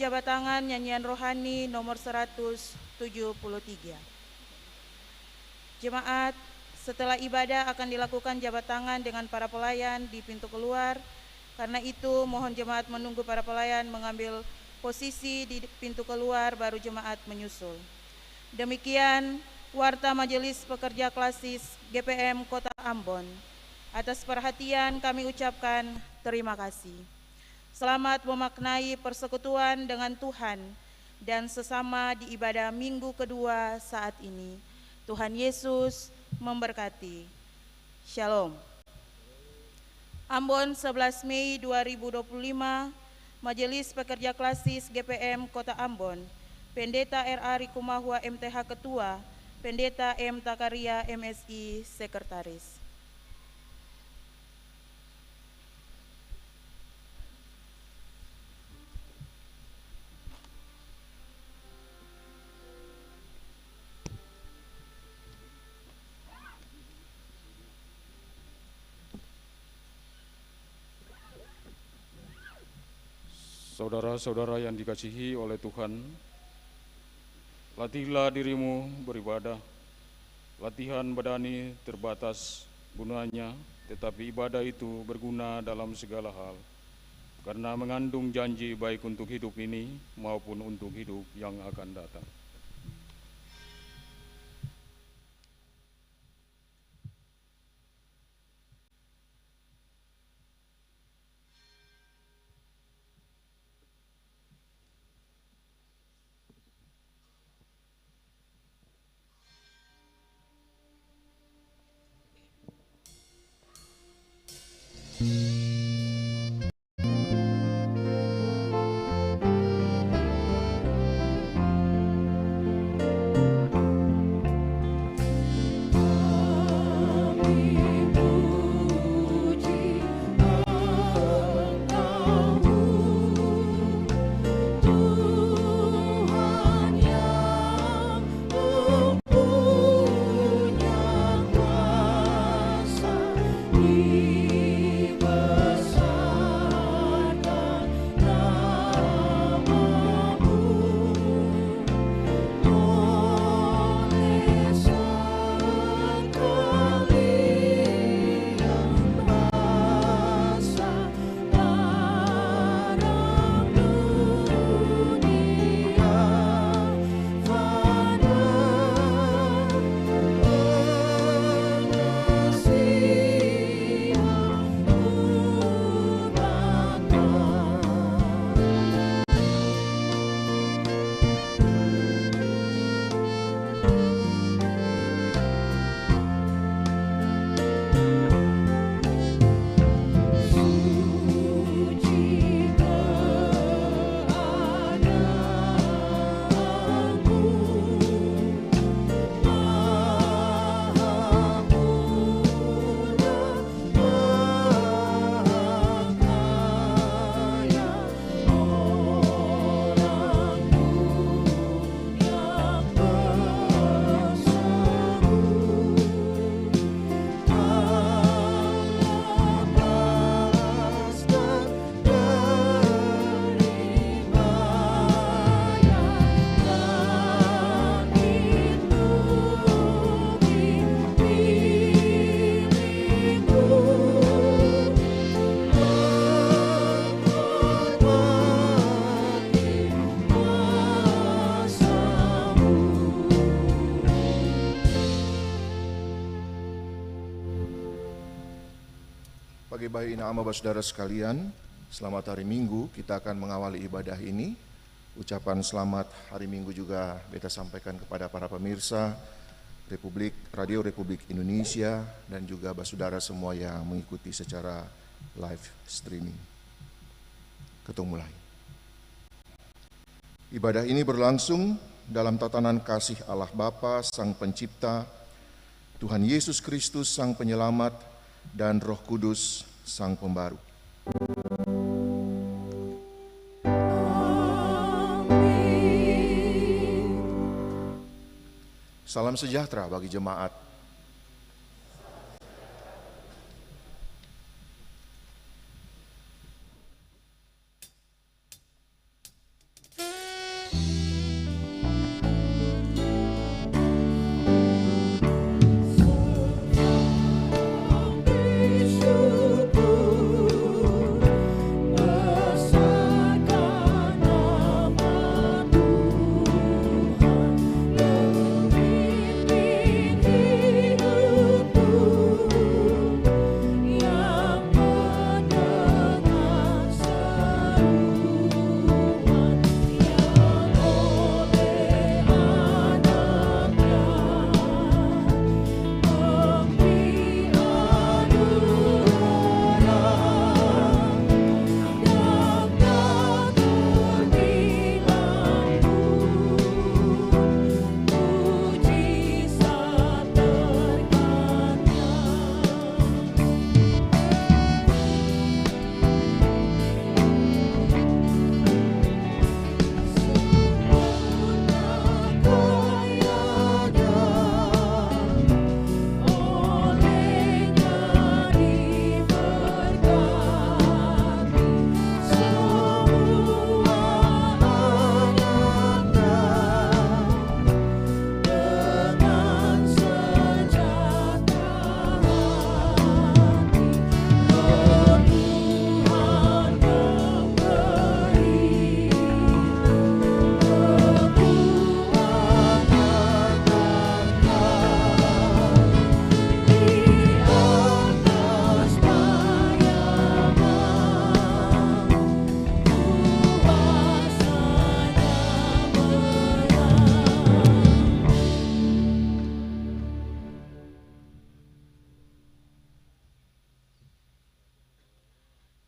jabat tangan nyanyian rohani nomor 173. Jemaat, setelah ibadah akan dilakukan jabat tangan dengan para pelayan di pintu keluar. Karena itu mohon jemaat menunggu para pelayan mengambil posisi di pintu keluar, baru jemaat menyusul. Demikian warta Majelis Pekerja Klasis GPM Kota Ambon. Atas perhatian kami ucapkan terima kasih. Selamat memaknai persekutuan dengan Tuhan dan sesama di ibadah minggu kedua saat ini. Tuhan Yesus memberkati. Shalom. Ambon 11 Mei 2025, Majelis Pekerja Klasis GPM Kota Ambon, Pendeta R.A. Rikumahua MTH Ketua, Pendeta M. Takaria MSI Sekretaris. Saudara-saudara yang dikasihi oleh Tuhan, latihlah dirimu beribadah. Latihan badani terbatas gunanya, tetapi ibadah itu berguna dalam segala hal, karena mengandung janji baik untuk hidup ini maupun untuk hidup yang akan datang. Pagi baik nama saudara sekalian, selamat hari Minggu. Kita akan mengawali ibadah ini. Ucapan selamat hari Minggu juga beta sampaikan kepada para pemirsa Radio Republik Indonesia dan juga saudara semua yang mengikuti secara live streaming. Ketemu mulai. Ibadah ini berlangsung dalam tatanan kasih Allah Bapa, Sang Pencipta, Tuhan Yesus Kristus, Sang Penyelamat, dan Roh Kudus, Sang Pembaru. Amin. Salam sejahtera bagi jemaat.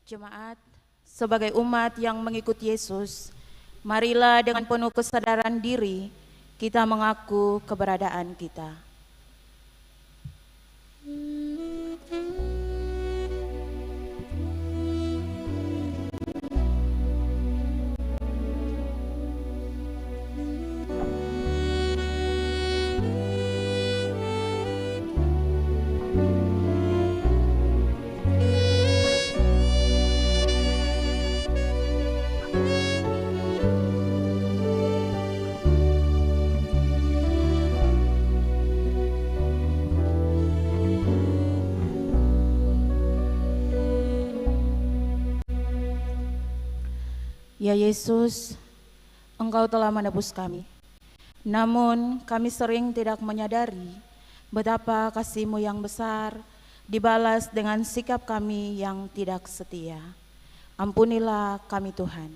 Jemaat, sebagai umat yang mengikuti Yesus, marilah dengan penuh kesadaran diri kita mengaku keberadaan kita. Ya Yesus, Engkau telah menebus kami. Namun kami sering tidak menyadari betapa kasih-Mu yang besar dibalas dengan sikap kami yang tidak setia. Ampunilah kami Tuhan.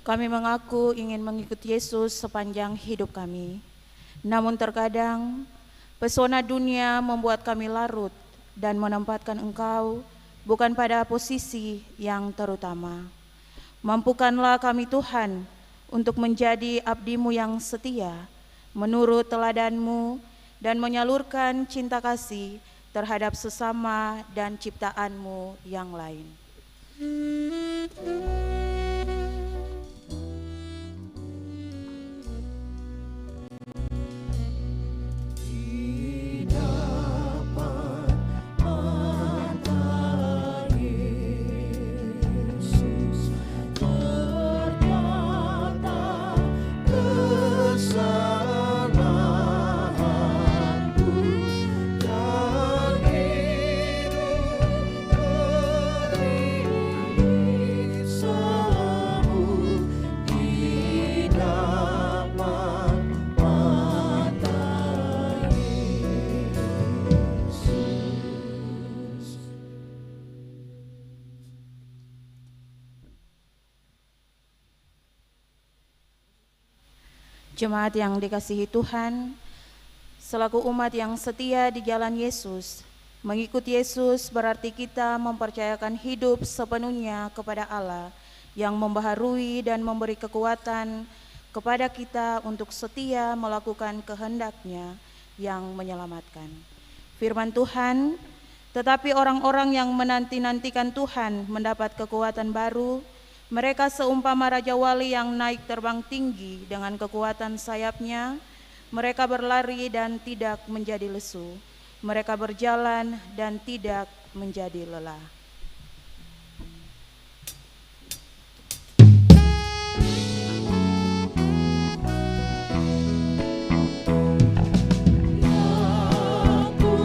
Kami mengaku ingin mengikuti Yesus sepanjang hidup kami. Namun terkadang pesona dunia membuat kami larut dan menempatkan Engkau bukan pada posisi yang terutama. Mampukanlah kami Tuhan untuk menjadi abdi-Mu yang setia, menurut teladan-Mu dan menyalurkan cinta kasih terhadap sesama dan ciptaan-Mu yang lain. Jemaat yang dikasihi Tuhan, selaku umat yang setia di jalan Yesus, mengikuti Yesus berarti kita mempercayakan hidup sepenuhnya kepada Allah yang membaharui dan memberi kekuatan kepada kita untuk setia melakukan kehendak-Nya yang menyelamatkan. Firman Tuhan, tetapi orang-orang yang menanti-nantikan Tuhan mendapat kekuatan baru. Mereka seumpama Raja Wali yang naik terbang tinggi dengan kekuatan sayapnya. Mereka berlari dan tidak menjadi lesu. Mereka berjalan dan tidak menjadi lelah. Ku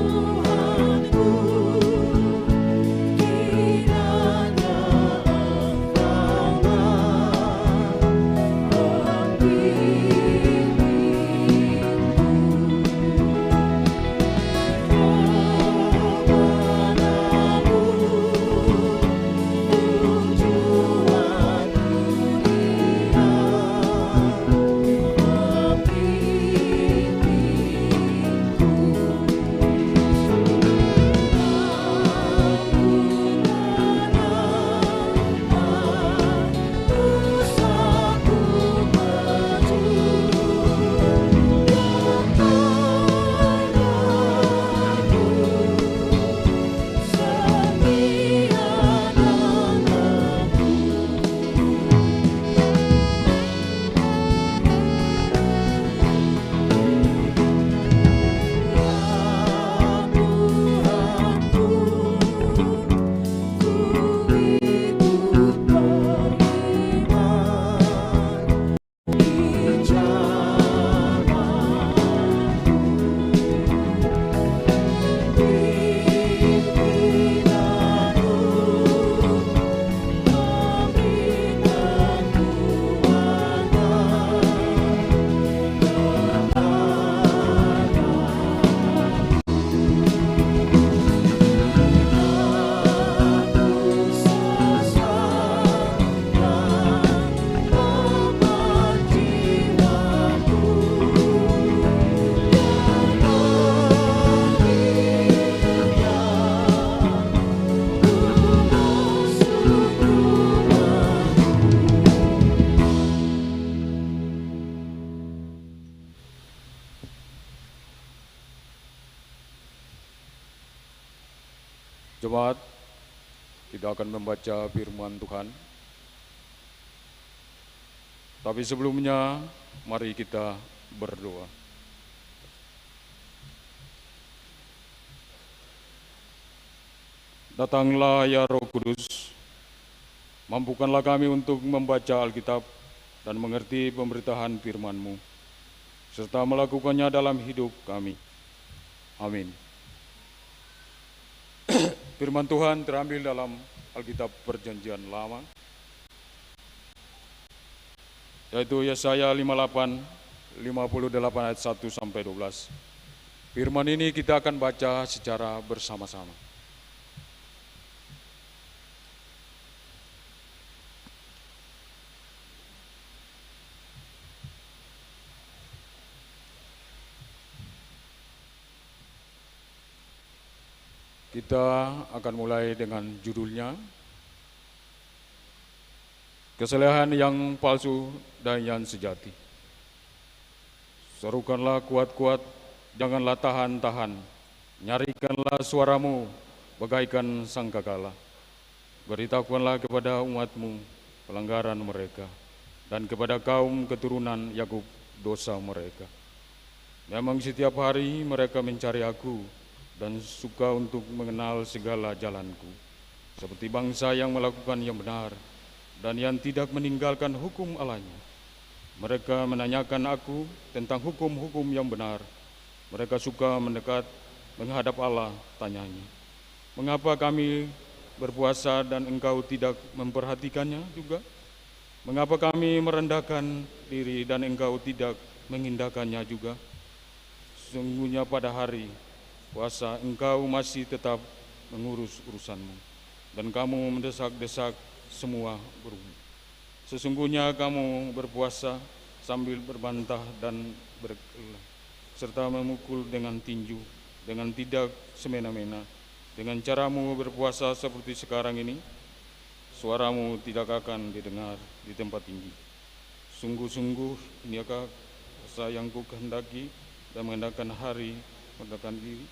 Jemaat, kita akan membaca firman Tuhan. Tapi sebelumnya, mari kita berdoa. Datanglah ya Roh Kudus, mampukanlah kami untuk membaca Alkitab dan mengerti pemberitahan firman-Mu, serta melakukannya dalam hidup kami. Amin. Firman Tuhan terambil dalam Alkitab Perjanjian Lama, yaitu Yesaya 58 ayat 1 sampai 12. Firman ini kita akan baca secara bersama-sama. Kita akan mulai dengan judulnya, Kesalehan yang palsu dan yang sejati. Serukanlah kuat-kuat, janganlah tahan-tahan. Nyarikanlah suaramu bagaikan sangkakala. Beritahukanlah kepada umatmu pelanggaran mereka, dan kepada kaum keturunan Yakub dosa mereka. Memang setiap hari mereka mencari aku, dan suka untuk mengenal segala jalanku, seperti bangsa yang melakukan yang benar dan yang tidak meninggalkan hukum Allahnya. Mereka menanyakan aku tentang hukum-hukum yang benar. Mereka suka mendekat menghadap Allah, tanyanya, mengapa kami berpuasa dan engkau tidak memperhatikannya juga? Mengapa kami merendahkan diri dan engkau tidak mengindahkannya juga? Sesungguhnya pada hari puasa engkau masih tetap mengurus urusanmu, dan kamu mendesak-desak semua berumur. Sesungguhnya kamu berpuasa sambil berbantah dan berkelah, serta memukul dengan tinju, dengan tidak semena-mena. Dengan caramu berpuasa seperti sekarang ini, suaramu tidak akan didengar di tempat tinggi. Sungguh-sungguh iniakah puasa yang ku kehendaki dan mengendalikan hari mendekatkan diri?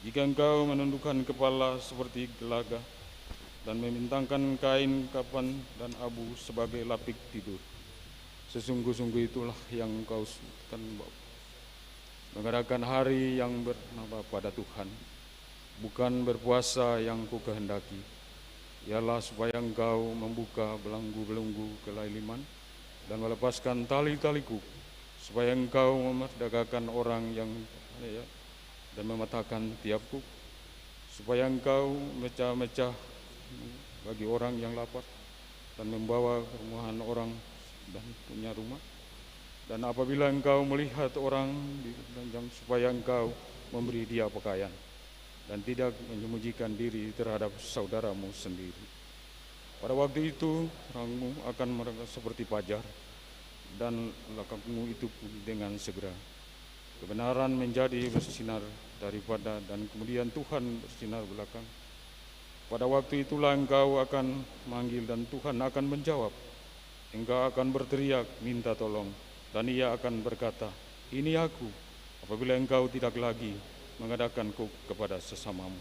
Jika engkau menundukkan kepala seperti gelaga dan membentangkan kain kapan dan abu sebagai lapik tidur, sesungguh-sungguh itulah yang engkau sukan mengadakan hari yang bernama pada Tuhan, bukan berpuasa yang ku kehendaki, ialah supaya engkau membuka belenggu-belenggu kelailiman dan melepaskan tali-taliku, supaya engkau memerdekakan orang yang dan mematahkan tiapku, supaya engkau mecah-mecah bagi orang yang lapar dan membawa rumahan orang dan punya rumah. Dan apabila engkau melihat orang di ranjang, supaya engkau memberi dia pakaian dan tidak menyembunyikan diri terhadap saudaramu sendiri. Pada waktu itu orangmu akan mereka seperti fajar, dan lakakmu itu dengan segera. Kebenaran menjadi bersinar daripada, dan kemudian Tuhan bersinar belakang. Pada waktu itulah engkau akan manggil dan Tuhan akan menjawab. Engkau akan berteriak minta tolong, dan ia akan berkata, ini aku. Apabila engkau tidak lagi mengadakan kepada sesamamu,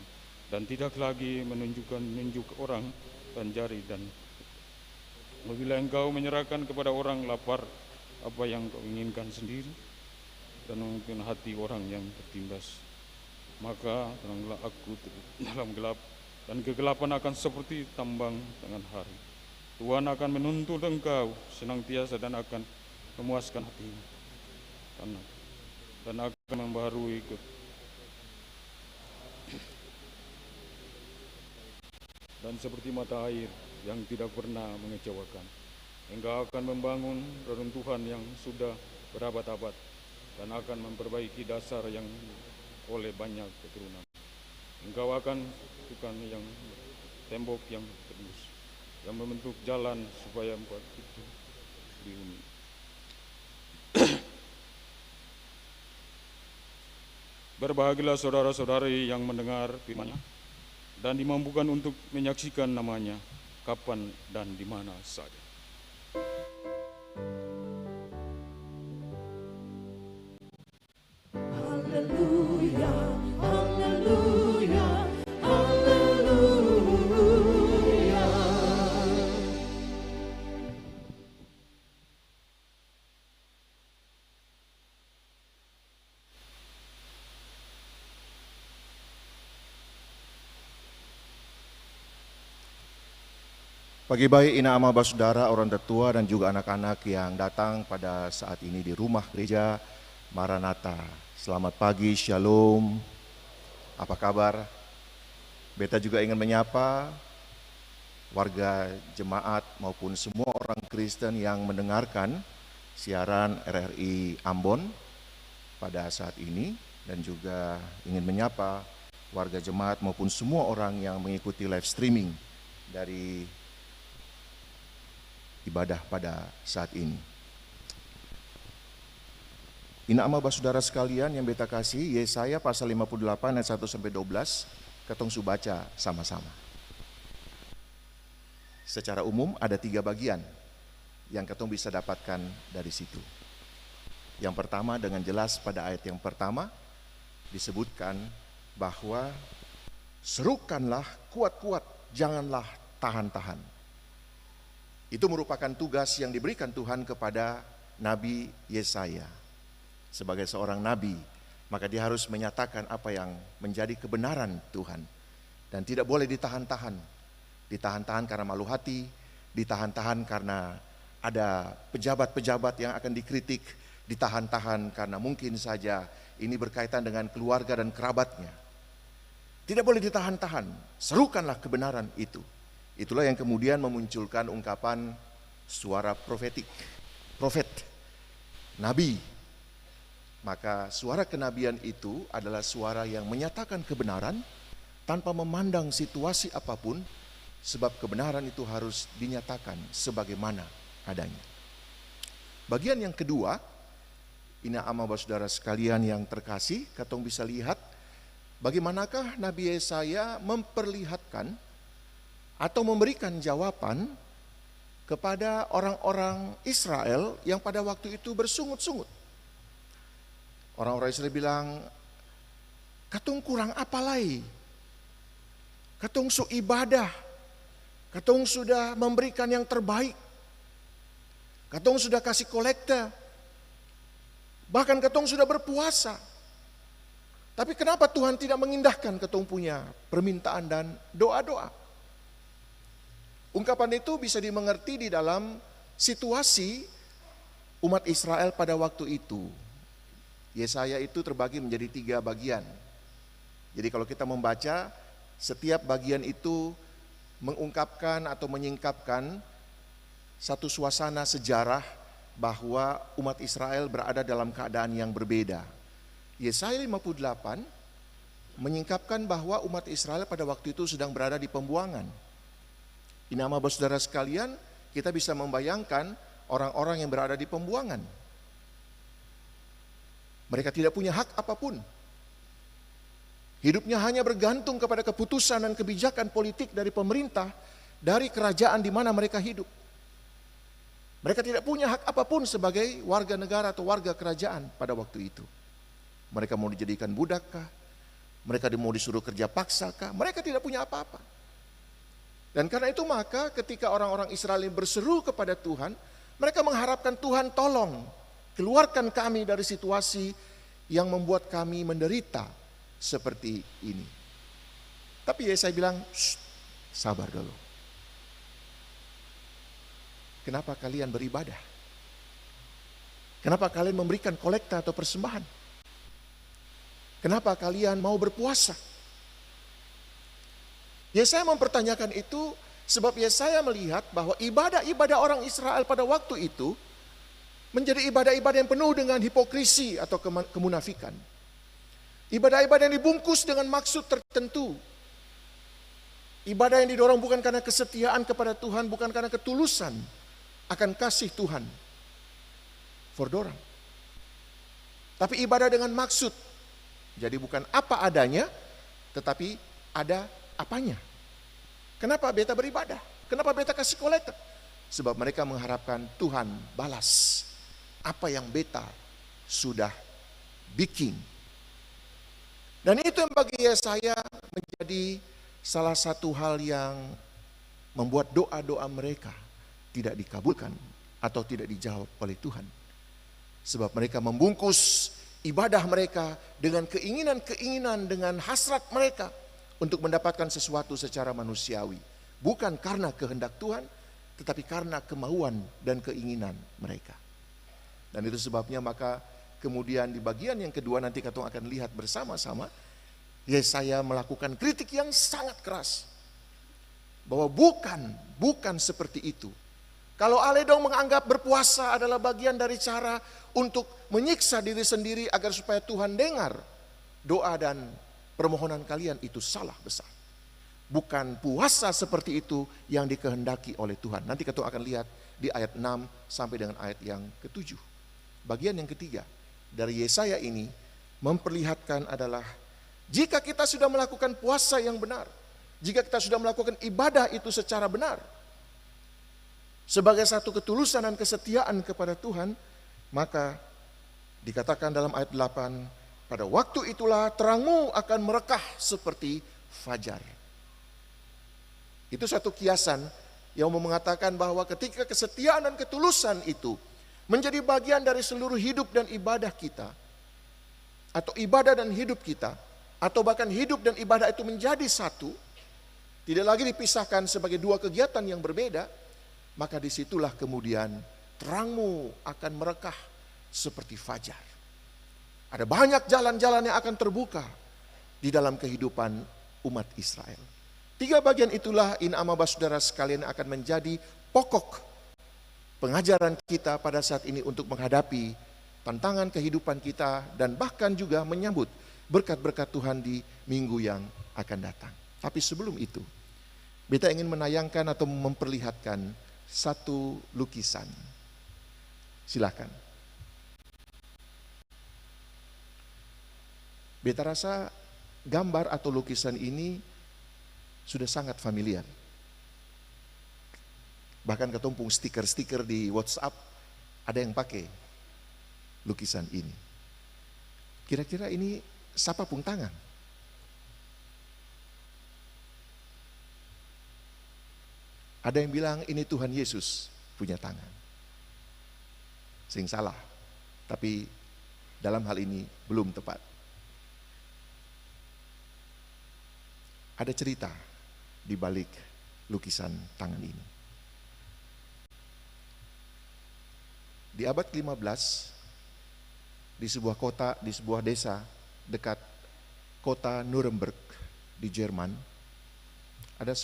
dan tidak lagi menunjuk orang dan jari, dan apabila engkau menyerahkan kepada orang lapar apa yang kau inginkan sendiri, dan mungkin hati orang yang tertindas, maka teranglah aku dalam gelap, dan kegelapan akan seperti tambang dengan hari. Tuhan akan menuntut engkau senantiasa dan akan memuaskan hatimu, dan akan membaharui dan seperti mata air yang tidak pernah mengecewakan. Engkau akan membangun reruntuhan yang sudah berabad-abad, dan akan memperbaiki dasar yang oleh banyak keturunan. Engkau akan bukan yang tembok yang tembus, yang membentuk jalan supaya empat itu dihuni. Berbahagialah saudara-saudari yang mendengar firman-Nya dan dimampukan untuk menyaksikan namanya kapan dan di mana saja. Haleluya, haleluya, haleluya. Pagi baik Ina Ama Basudara, orang tertua dan juga anak-anak yang datang pada saat ini di rumah gereja Maranatha. Selamat pagi, Shalom. Apa kabar? Beta juga ingin menyapa warga jemaat maupun semua orang Kristen yang mendengarkan siaran RRI Ambon pada saat ini, dan juga ingin menyapa warga jemaat maupun semua orang yang mengikuti live streaming dari ibadah pada saat ini. Ina ama basudara sekalian yang beta kasih, Yesaya pasal 58 ayat 1 sampai 12, ketong su baca sama-sama. Secara umum ada 3 bagian yang ketong bisa dapatkan dari situ. Yang pertama, dengan jelas pada ayat yang pertama disebutkan bahwa serukanlah kuat-kuat, janganlah tahan-tahan. Itu merupakan tugas yang diberikan Tuhan kepada Nabi Yesaya. Sebagai seorang nabi, maka dia harus menyatakan apa yang menjadi kebenaran Tuhan. Dan tidak boleh ditahan-tahan. Ditahan-tahan karena malu hati, ditahan-tahan karena ada pejabat-pejabat yang akan dikritik, ditahan-tahan karena mungkin saja ini berkaitan dengan keluarga dan kerabatnya. Tidak boleh ditahan-tahan, serukanlah kebenaran itu. Itulah yang kemudian memunculkan ungkapan suara profetik, profet, nabi. Maka suara kenabian itu adalah suara yang menyatakan kebenaran tanpa memandang situasi apapun, sebab kebenaran itu harus dinyatakan sebagaimana adanya. Bagian yang kedua, Ina ama saudara sekalian yang terkasih, katong bisa lihat bagaimanakah Nabi Yesaya memperlihatkan atau memberikan jawaban kepada orang-orang Israel yang pada waktu itu bersungut-sungut. Orang-orang Israel bilang, katong kurang apa lagi? Katong su ibadah, katong sudah memberikan yang terbaik, katong sudah kasih kolekta, bahkan katong sudah berpuasa. Tapi kenapa Tuhan tidak mengindahkan katong punya permintaan dan doa-doa? Ungkapan itu bisa dimengerti di dalam situasi umat Israel pada waktu itu. Yesaya itu terbagi menjadi 3 bagian. Jadi kalau kita membaca, setiap bagian itu mengungkapkan atau menyingkapkan satu suasana sejarah bahwa umat Israel berada dalam keadaan yang berbeda. Yesaya 58 menyingkapkan bahwa umat Israel pada waktu itu sedang berada di pembuangan. Ini nama saudara sekalian, kita bisa membayangkan orang-orang yang berada di pembuangan. Mereka tidak punya hak apapun. Hidupnya hanya bergantung kepada keputusan dan kebijakan politik dari pemerintah, dari kerajaan di mana mereka hidup. Mereka tidak punya hak apapun sebagai warga negara atau warga kerajaan pada waktu itu. Mereka mau dijadikan budakkah? Mereka mau disuruh kerja paksakah? Mereka tidak punya apa-apa. Dan karena itu maka ketika orang-orang Israel berseru kepada Tuhan, mereka mengharapkan Tuhan tolong, keluarkan kami dari situasi yang membuat kami menderita seperti ini. Tapi Yesaya bilang, sabar dulu. Kenapa kalian beribadah? Kenapa kalian memberikan kolekta atau persembahan? Kenapa kalian mau berpuasa? Yesaya mempertanyakan itu sebab Yesaya melihat bahwa ibadah-ibadah orang Israel pada waktu itu menjadi ibadah-ibadah yang penuh dengan hipokrisi atau kemunafikan. Ibadah-ibadah yang dibungkus dengan maksud tertentu. Ibadah yang didorong bukan karena kesetiaan kepada Tuhan, bukan karena ketulusan akan kasih Tuhan for dorang. Tapi ibadah dengan maksud. Jadi bukan apa adanya, tetapi ada apanya. Kenapa beta beribadah? Kenapa beta kasih kolekta? Sebab mereka mengharapkan Tuhan balas apa yang beta sudah bikin. Dan itu yang bagi Yesaya menjadi salah satu hal yang membuat doa-doa mereka tidak dikabulkan atau tidak dijawab oleh Tuhan. Sebab mereka membungkus ibadah mereka dengan keinginan-keinginan, dengan hasrat mereka untuk mendapatkan sesuatu secara manusiawi. Bukan karena kehendak Tuhan, tetapi karena kemauan dan keinginan mereka. Dan itu sebabnya maka kemudian di bagian yang kedua nanti kita akan lihat bersama-sama, Yesaya melakukan kritik yang sangat keras. Bahwa bukan seperti itu. Kalau Ale dong menganggap berpuasa adalah bagian dari cara untuk menyiksa diri sendiri agar supaya Tuhan dengar doa dan permohonan kalian, itu salah besar. Bukan puasa seperti itu yang dikehendaki oleh Tuhan. Nanti kita akan lihat di ayat 6 sampai dengan ayat yang ke-7. Bagian yang ketiga dari Yesaya ini memperlihatkan adalah jika kita sudah melakukan puasa yang benar, jika kita sudah melakukan ibadah itu secara benar, sebagai satu ketulusan dan kesetiaan kepada Tuhan, maka dikatakan dalam ayat 8, pada waktu itulah terangmu akan merekah seperti fajar. Itu satu kiasan yang mengatakan bahwa ketika kesetiaan dan ketulusan itu menjadi bagian dari seluruh hidup dan ibadah kita, atau ibadah dan hidup kita, atau bahkan hidup dan ibadah itu menjadi satu, tidak lagi dipisahkan sebagai dua kegiatan yang berbeda, maka disitulah kemudian terangmu akan merekah seperti fajar. Ada banyak jalan-jalan yang akan terbuka di dalam kehidupan umat Israel. Tiga bagian itulah saudara sekalian akan menjadi pokok pengajaran kita pada saat ini untuk menghadapi tantangan kehidupan kita dan bahkan juga menyambut berkat-berkat Tuhan di minggu yang akan datang. Tapi sebelum itu, Beta ingin menayangkan atau memperlihatkan satu lukisan. Silakan. Beta rasa gambar atau lukisan ini sudah sangat familiar. Bahkan ketumpung stiker-stiker di WhatsApp ada yang pakai lukisan ini. Kira-kira ini siapa pun tangan? Ada yang bilang ini Tuhan Yesus punya tangan. Sing salah. Tapi dalam hal ini belum tepat. Ada cerita di balik lukisan tangan ini. Di abad ke-15, di sebuah kota, di sebuah desa dekat kota Nuremberg di Jerman, ada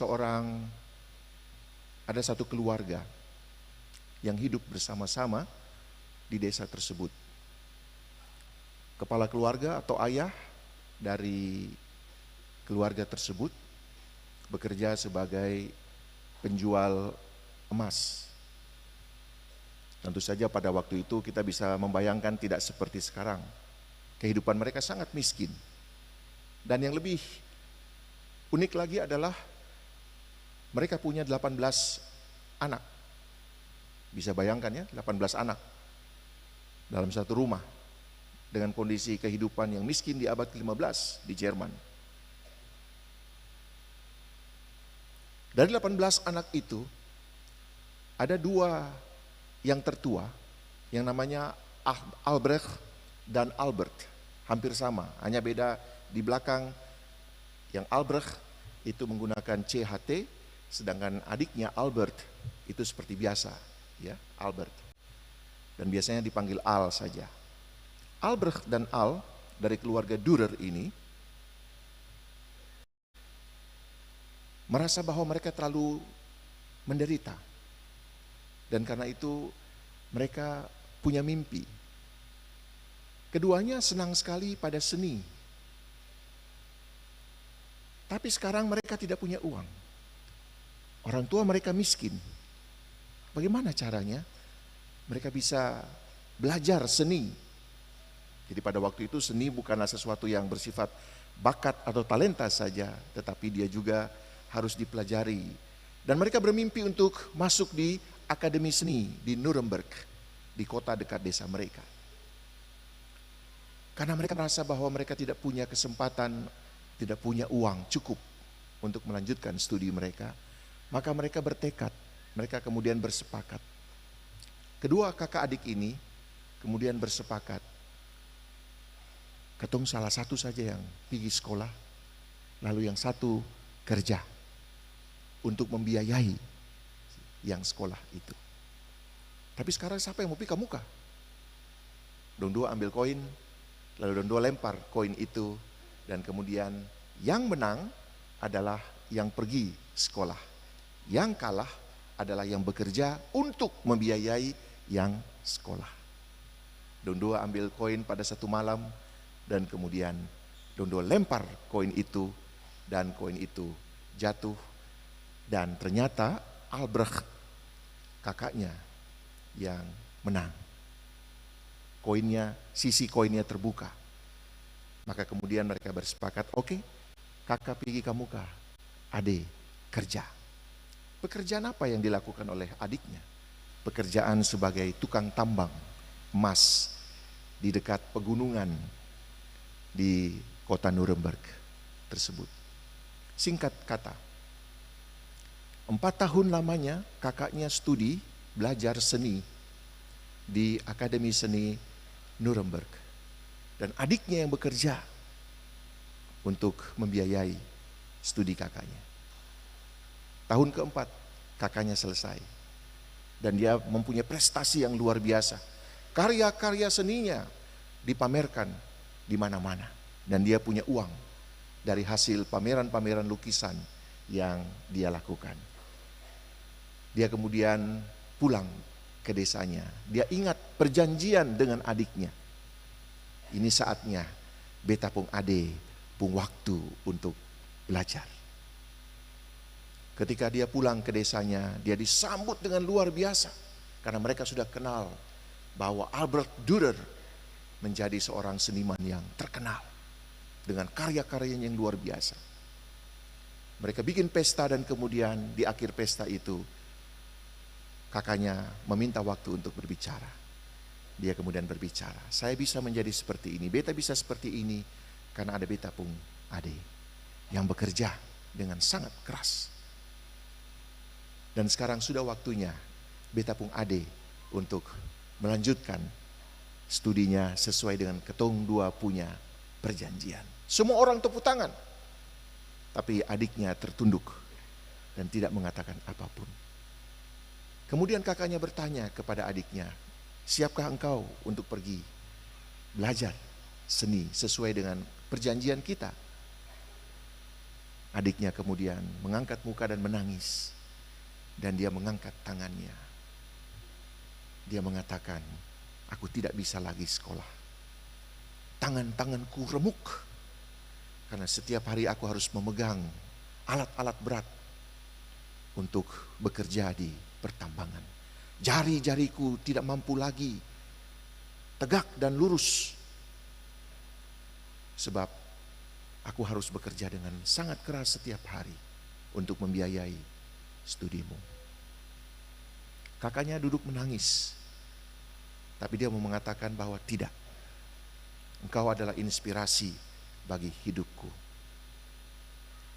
satu keluarga yang hidup bersama-sama di desa tersebut. Kepala keluarga atau ayah dari keluarga tersebut bekerja sebagai penjual emas. Tentu saja pada waktu itu kita bisa membayangkan tidak seperti sekarang. Kehidupan mereka sangat miskin. Dan yang lebih unik lagi adalah mereka punya 18 anak. Bisa bayangkan ya, 18 anak dalam satu rumah dengan kondisi kehidupan yang miskin di abad ke-15 di Jerman. Dari 18 anak itu, ada dua yang tertua, yang namanya Albrecht dan Albert. Hampir sama, hanya beda di belakang. Yang Albrecht itu menggunakan CHT, sedangkan adiknya Albert itu seperti biasa, ya, Albert. Dan biasanya dipanggil Al saja. Albrecht dan Al dari keluarga Dürer ini merasa bahwa mereka terlalu menderita. Dan karena itu mereka punya mimpi. Keduanya senang sekali pada seni. Tapi sekarang mereka tidak punya uang. Orang tua mereka miskin. Bagaimana caranya mereka bisa belajar seni? Jadi pada waktu itu seni bukanlah sesuatu yang bersifat bakat atau talenta saja, tetapi dia juga harus dipelajari. Dan mereka bermimpi untuk masuk di akademi seni di Nuremberg, di kota dekat desa mereka. Karena mereka merasa bahwa mereka tidak punya kesempatan, tidak punya uang cukup untuk melanjutkan studi mereka, maka mereka bertekad, mereka kemudian bersepakat. Kedua kakak adik ini kemudian bersepakat, ketong salah satu saja yang pergi sekolah, lalu yang satu kerja untuk membiayai yang sekolah itu. Tapi sekarang siapa yang mau pika muka? Dong dua ambil koin, lalu dong dua lempar koin itu, dan kemudian yang menang adalah yang pergi sekolah. Yang kalah adalah yang bekerja untuk membiayai yang sekolah. Dong dua ambil koin pada satu malam, dan kemudian dong dua lempar koin itu, dan koin itu jatuh, dan ternyata Albrecht kakaknya yang menang. Koinnya, sisi koinnya terbuka. Maka kemudian mereka bersepakat, oke, kakak pergi ke muka, adik kerja. Pekerjaan apa yang dilakukan oleh adiknya? Pekerjaan sebagai tukang tambang emas di dekat pegunungan di kota Nuremberg tersebut. Singkat kata, 4 tahun lamanya kakaknya studi belajar seni di Akademi Seni Nuremberg, dan adiknya yang bekerja untuk membiayai studi kakaknya. Tahun keempat kakaknya selesai, dan dia mempunyai prestasi yang luar biasa. Karya-karya seninya dipamerkan di mana-mana, dan dia punya uang dari hasil pameran-pameran lukisan yang dia lakukan. Dia kemudian pulang ke desanya. Dia ingat perjanjian dengan adiknya. Ini saatnya beta pung ade pung waktu untuk belajar. Ketika dia pulang ke desanya, dia disambut dengan luar biasa, karena mereka sudah kenal bahwa Albrecht Dürer menjadi seorang seniman yang terkenal dengan karya-karyanya yang luar biasa. Mereka bikin pesta, dan kemudian di akhir pesta itu kakaknya meminta waktu untuk berbicara. Dia kemudian berbicara, saya bisa menjadi seperti ini, beta bisa seperti ini karena ada beta pung ade yang bekerja dengan sangat keras. Dan sekarang sudah waktunya beta pung ade untuk melanjutkan studinya sesuai dengan ketong dua punya perjanjian. Semua orang tepuk tangan, tapi adiknya tertunduk dan tidak mengatakan apapun. Kemudian kakaknya bertanya kepada adiknya, siapkah engkau untuk pergi belajar seni sesuai dengan perjanjian kita? Adiknya kemudian mengangkat muka dan menangis, dan dia mengangkat tangannya. Dia mengatakan, aku tidak bisa lagi sekolah. Tangan-tanganku remuk, karena setiap hari aku harus memegang alat-alat berat untuk bekerja di pertambangan. Jari-jariku tidak mampu lagi tegak dan lurus, sebab aku harus bekerja dengan sangat keras setiap hari untuk membiayai studimu. Kakaknya duduk menangis, tapi dia mau mengatakan bahwa tidak, engkau adalah inspirasi bagi hidupku.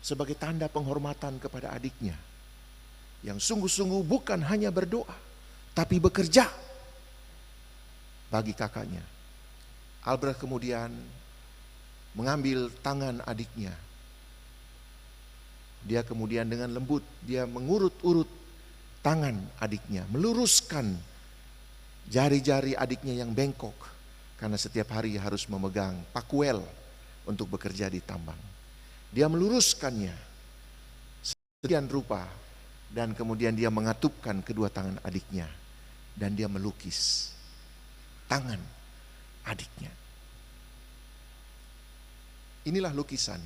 Sebagai tanda penghormatan kepada adiknya yang sungguh-sungguh bukan hanya berdoa, tapi bekerja bagi kakaknya, Albrecht kemudian mengambil tangan adiknya. Dia kemudian dengan lembut, dia mengurut-urut tangan adiknya, meluruskan jari-jari adiknya yang bengkok, karena setiap hari harus memegang pakuel untuk bekerja di tambang. Dia meluruskannya sedemikian rupa, dan kemudian dia mengatupkan kedua tangan adiknya, dan dia melukis tangan adiknya. Inilah lukisan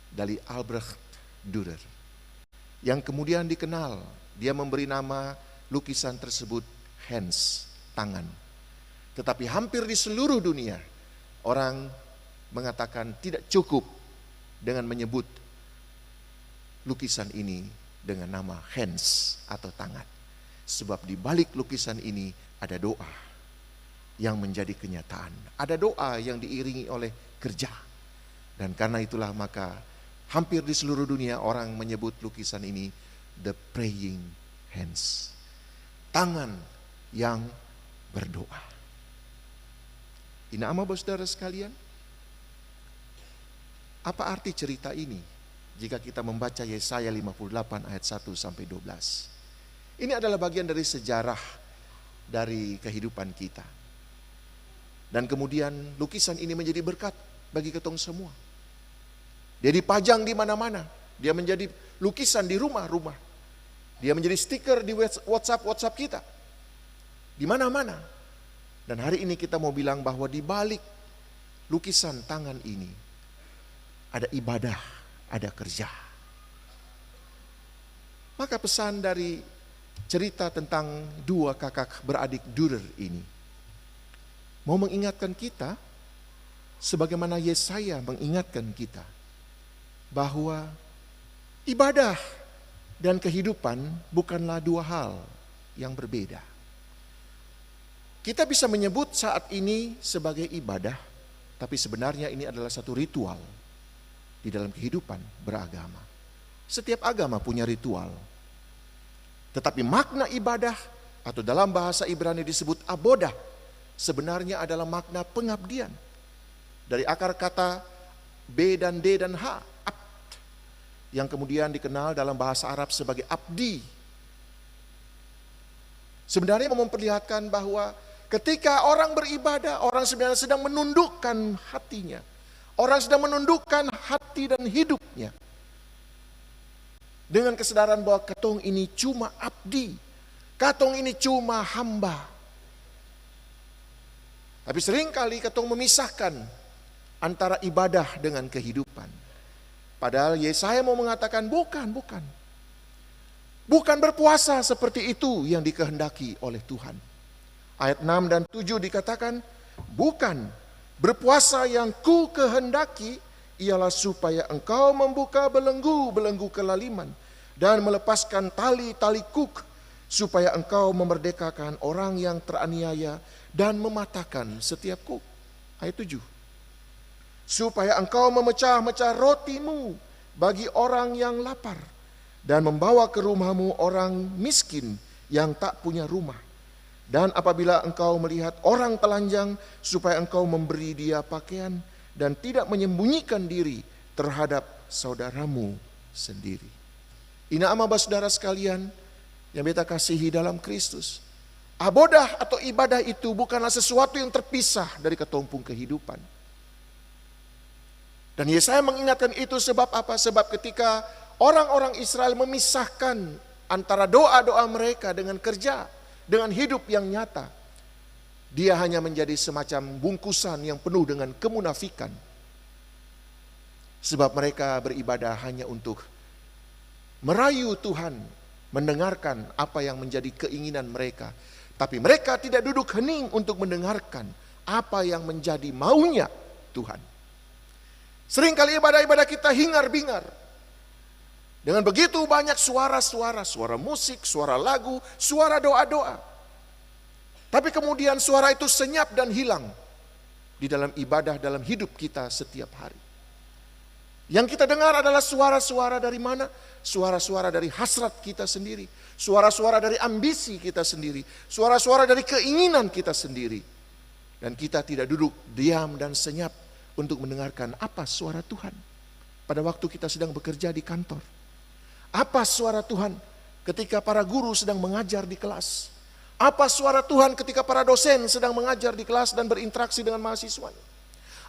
dari Albrecht Dürer yang kemudian dikenal. Dia memberi nama lukisan tersebut hands, tangan. Tetapi hampir di seluruh dunia orang mengatakan tidak cukup dengan menyebut lukisan ini dengan nama hands atau tangan. Sebab di balik lukisan ini ada doa yang menjadi kenyataan. Ada doa yang diiringi oleh kerja. Dan karena itulah maka hampir di seluruh dunia orang menyebut lukisan ini the praying hands. Tangan yang berdoa. Ini ama saudara sekalian, apa arti cerita ini? Jika kita membaca Yesaya 58 ayat 1 sampai 12. Ini adalah bagian dari sejarah dari kehidupan kita. Dan kemudian lukisan ini menjadi berkat bagi ketong semua. Dia dipajang di mana-mana. Dia menjadi lukisan di rumah-rumah. Dia menjadi stiker di WhatsApp kita. Di mana-mana. Dan hari ini kita mau bilang bahwa di balik lukisan tangan ini ada ibadah, ada kerja. Maka pesan dari cerita tentang dua kakak beradik Dürer ini mau mengingatkan kita sebagaimana Yesaya mengingatkan kita bahwa ibadah dan kehidupan bukanlah dua hal yang berbeda. Kita bisa menyebut saat ini sebagai ibadah, tapi sebenarnya ini adalah satu ritual di dalam kehidupan beragama. Setiap agama punya ritual. Tetapi makna ibadah atau dalam bahasa Ibrani disebut abodah sebenarnya adalah makna pengabdian. Dari akar kata B dan D dan H, abd, yang kemudian dikenal dalam bahasa Arab sebagai abdi. Sebenarnya memperlihatkan bahwa ketika orang beribadah, orang sebenarnya sedang menundukkan hatinya. Orang sedang menundukkan hati dan hidupnya. Dengan kesadaran bahwa katong ini cuma abdi. Katong ini cuma hamba. Tapi seringkali katong memisahkan antara ibadah dengan kehidupan. Padahal Yesaya mau mengatakan bukan. Bukan berpuasa seperti itu yang dikehendaki oleh Tuhan. Ayat 6 dan 7 dikatakan, bukan berpuasa yang ku kehendaki ialah supaya engkau membuka belenggu-belenggu kelaliman dan melepaskan tali-tali kuk, supaya engkau memerdekakan orang yang teraniaya dan mematahkan setiap kuk. Ayat 7. Supaya engkau memecah-mecah rotimu bagi orang yang lapar dan membawa ke rumahmu orang miskin yang tak punya rumah. Dan apabila engkau melihat orang telanjang, supaya engkau memberi dia pakaian dan tidak menyembunyikan diri terhadap saudaramu sendiri. Ina ama saudara sekalian yang beta kasihi dalam Kristus. Abodah atau ibadah itu bukanlah sesuatu yang terpisah dari ketumpung kehidupan. Dan Yesaya mengingatkan itu sebab apa? Sebab ketika orang-orang Israel memisahkan antara doa-doa mereka dengan kerja, dengan hidup yang nyata, dia hanya menjadi semacam bungkusan yang penuh dengan kemunafikan. Sebab mereka beribadah hanya untuk merayu Tuhan, mendengarkan apa yang menjadi keinginan mereka. Tapi mereka tidak duduk hening untuk mendengarkan apa yang menjadi maunya Tuhan. Seringkali ibadah-ibadah kita hingar-bingar. Dengan begitu banyak suara-suara, suara musik, suara lagu, suara doa-doa. Tapi kemudian suara itu senyap dan hilang di dalam ibadah, dalam hidup kita setiap hari. Yang kita dengar adalah suara-suara dari mana? Suara-suara dari hasrat kita sendiri. Suara-suara dari ambisi kita sendiri. Suara-suara dari keinginan kita sendiri. Dan kita tidak duduk diam dan senyap untuk mendengarkan apa suara Tuhan. Pada waktu kita sedang bekerja di kantor. Apa suara Tuhan ketika para guru sedang mengajar di kelas? Apa suara Tuhan ketika para dosen sedang mengajar di kelas dan berinteraksi dengan mahasiswanya?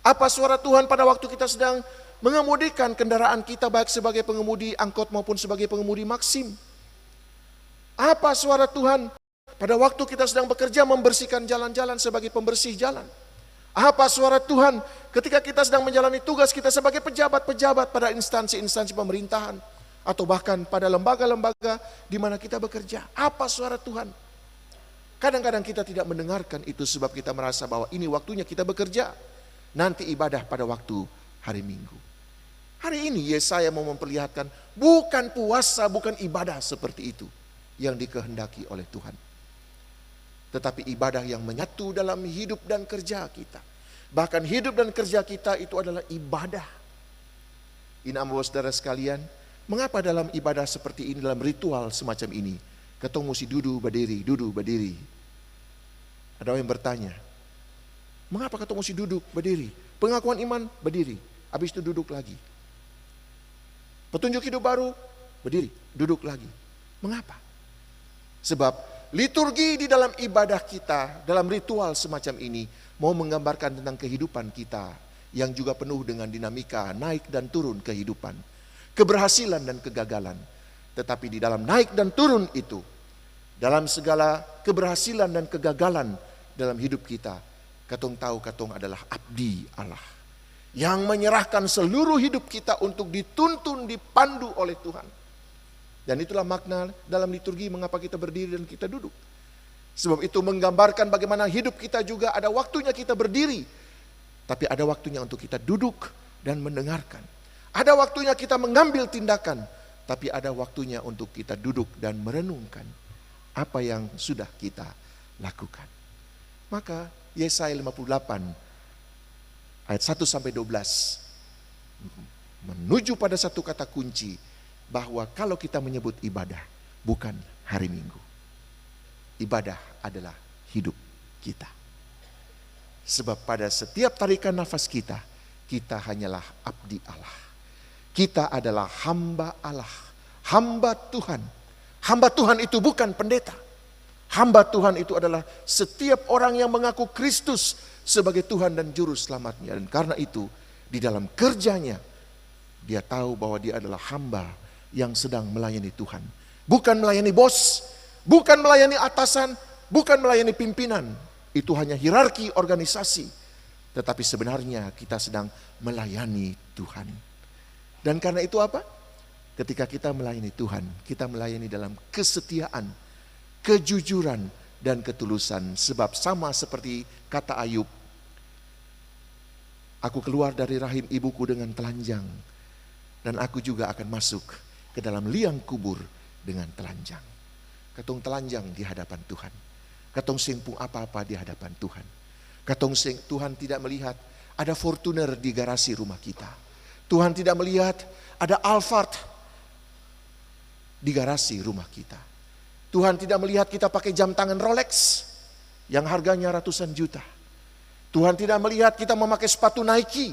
Apa suara Tuhan pada waktu kita sedang mengemudikan kendaraan kita baik sebagai pengemudi angkot maupun sebagai pengemudi Maxim? Apa suara Tuhan pada waktu kita sedang bekerja membersihkan jalan-jalan sebagai pembersih jalan? Apa suara Tuhan ketika kita sedang menjalani tugas kita sebagai pejabat-pejabat pada instansi-instansi pemerintahan? Atau bahkan pada lembaga-lembaga di mana kita bekerja. Apa suara Tuhan? Kadang-kadang kita tidak mendengarkan itu sebab kita merasa bahwa ini waktunya kita bekerja. Nanti ibadah pada waktu hari Minggu. Hari ini Yesaya mau memperlihatkan bukan puasa, bukan ibadah seperti itu yang dikehendaki oleh Tuhan. Tetapi ibadah yang menyatu dalam hidup dan kerja kita. Bahkan hidup dan kerja kita itu adalah ibadah. Ini saudara sekalian, mengapa dalam ibadah seperti ini, dalam ritual semacam ini, ketong mesti duduk berdiri. Ada orang yang bertanya, mengapa ketong mesti duduk berdiri? Pengakuan iman berdiri, habis itu duduk lagi. Petunjuk hidup baru berdiri, duduk lagi. Mengapa? Sebab liturgi di dalam ibadah kita, dalam ritual semacam ini, mau menggambarkan tentang kehidupan kita yang juga penuh dengan dinamika naik dan turun kehidupan, keberhasilan dan kegagalan. Tetapi di dalam naik dan turun itu, dalam segala keberhasilan dan kegagalan dalam hidup kita, katong tahu katong adalah abdi Allah yang menyerahkan seluruh hidup kita untuk dituntun, dipandu oleh Tuhan. Dan itulah makna dalam liturgi mengapa kita berdiri dan kita duduk. Sebab itu menggambarkan bagaimana hidup kita juga ada waktunya kita berdiri, tapi ada waktunya untuk kita duduk dan mendengarkan. Ada waktunya kita mengambil tindakan, tapi ada waktunya untuk kita duduk dan merenungkan apa yang sudah kita lakukan. Maka Yesaya 58 ayat 1 sampai 12 menuju pada satu kata kunci, bahwa kalau kita menyebut ibadah bukan hari Minggu, ibadah adalah hidup kita. Sebab pada setiap tarikan nafas kita, kita hanyalah abdi Allah. Kita adalah hamba Allah, hamba Tuhan. Hamba Tuhan itu bukan pendeta. Hamba Tuhan itu adalah setiap orang yang mengaku Kristus sebagai Tuhan dan Juru Selamatnya. Dan karena itu di dalam kerjanya dia tahu bahwa dia adalah hamba yang sedang melayani Tuhan. Bukan melayani bos, bukan melayani atasan, bukan melayani pimpinan. Itu hanya hierarki organisasi. Tetapi sebenarnya kita sedang melayani Tuhan. Dan karena itu apa? Ketika kita melayani Tuhan, kita melayani dalam kesetiaan, kejujuran, dan ketulusan. Sebab sama seperti kata Ayub, aku keluar dari rahim ibuku dengan telanjang, dan aku juga akan masuk ke dalam liang kubur dengan telanjang. Katong telanjang di hadapan Tuhan. Katong singpung apa-apa di hadapan Tuhan. Katong Tuhan tidak melihat ada Fortuner di garasi rumah kita. Tuhan tidak melihat ada Alphard di garasi rumah kita. Tuhan tidak melihat kita pakai jam tangan Rolex yang harganya ratusan juta. Tuhan tidak melihat kita memakai sepatu Nike.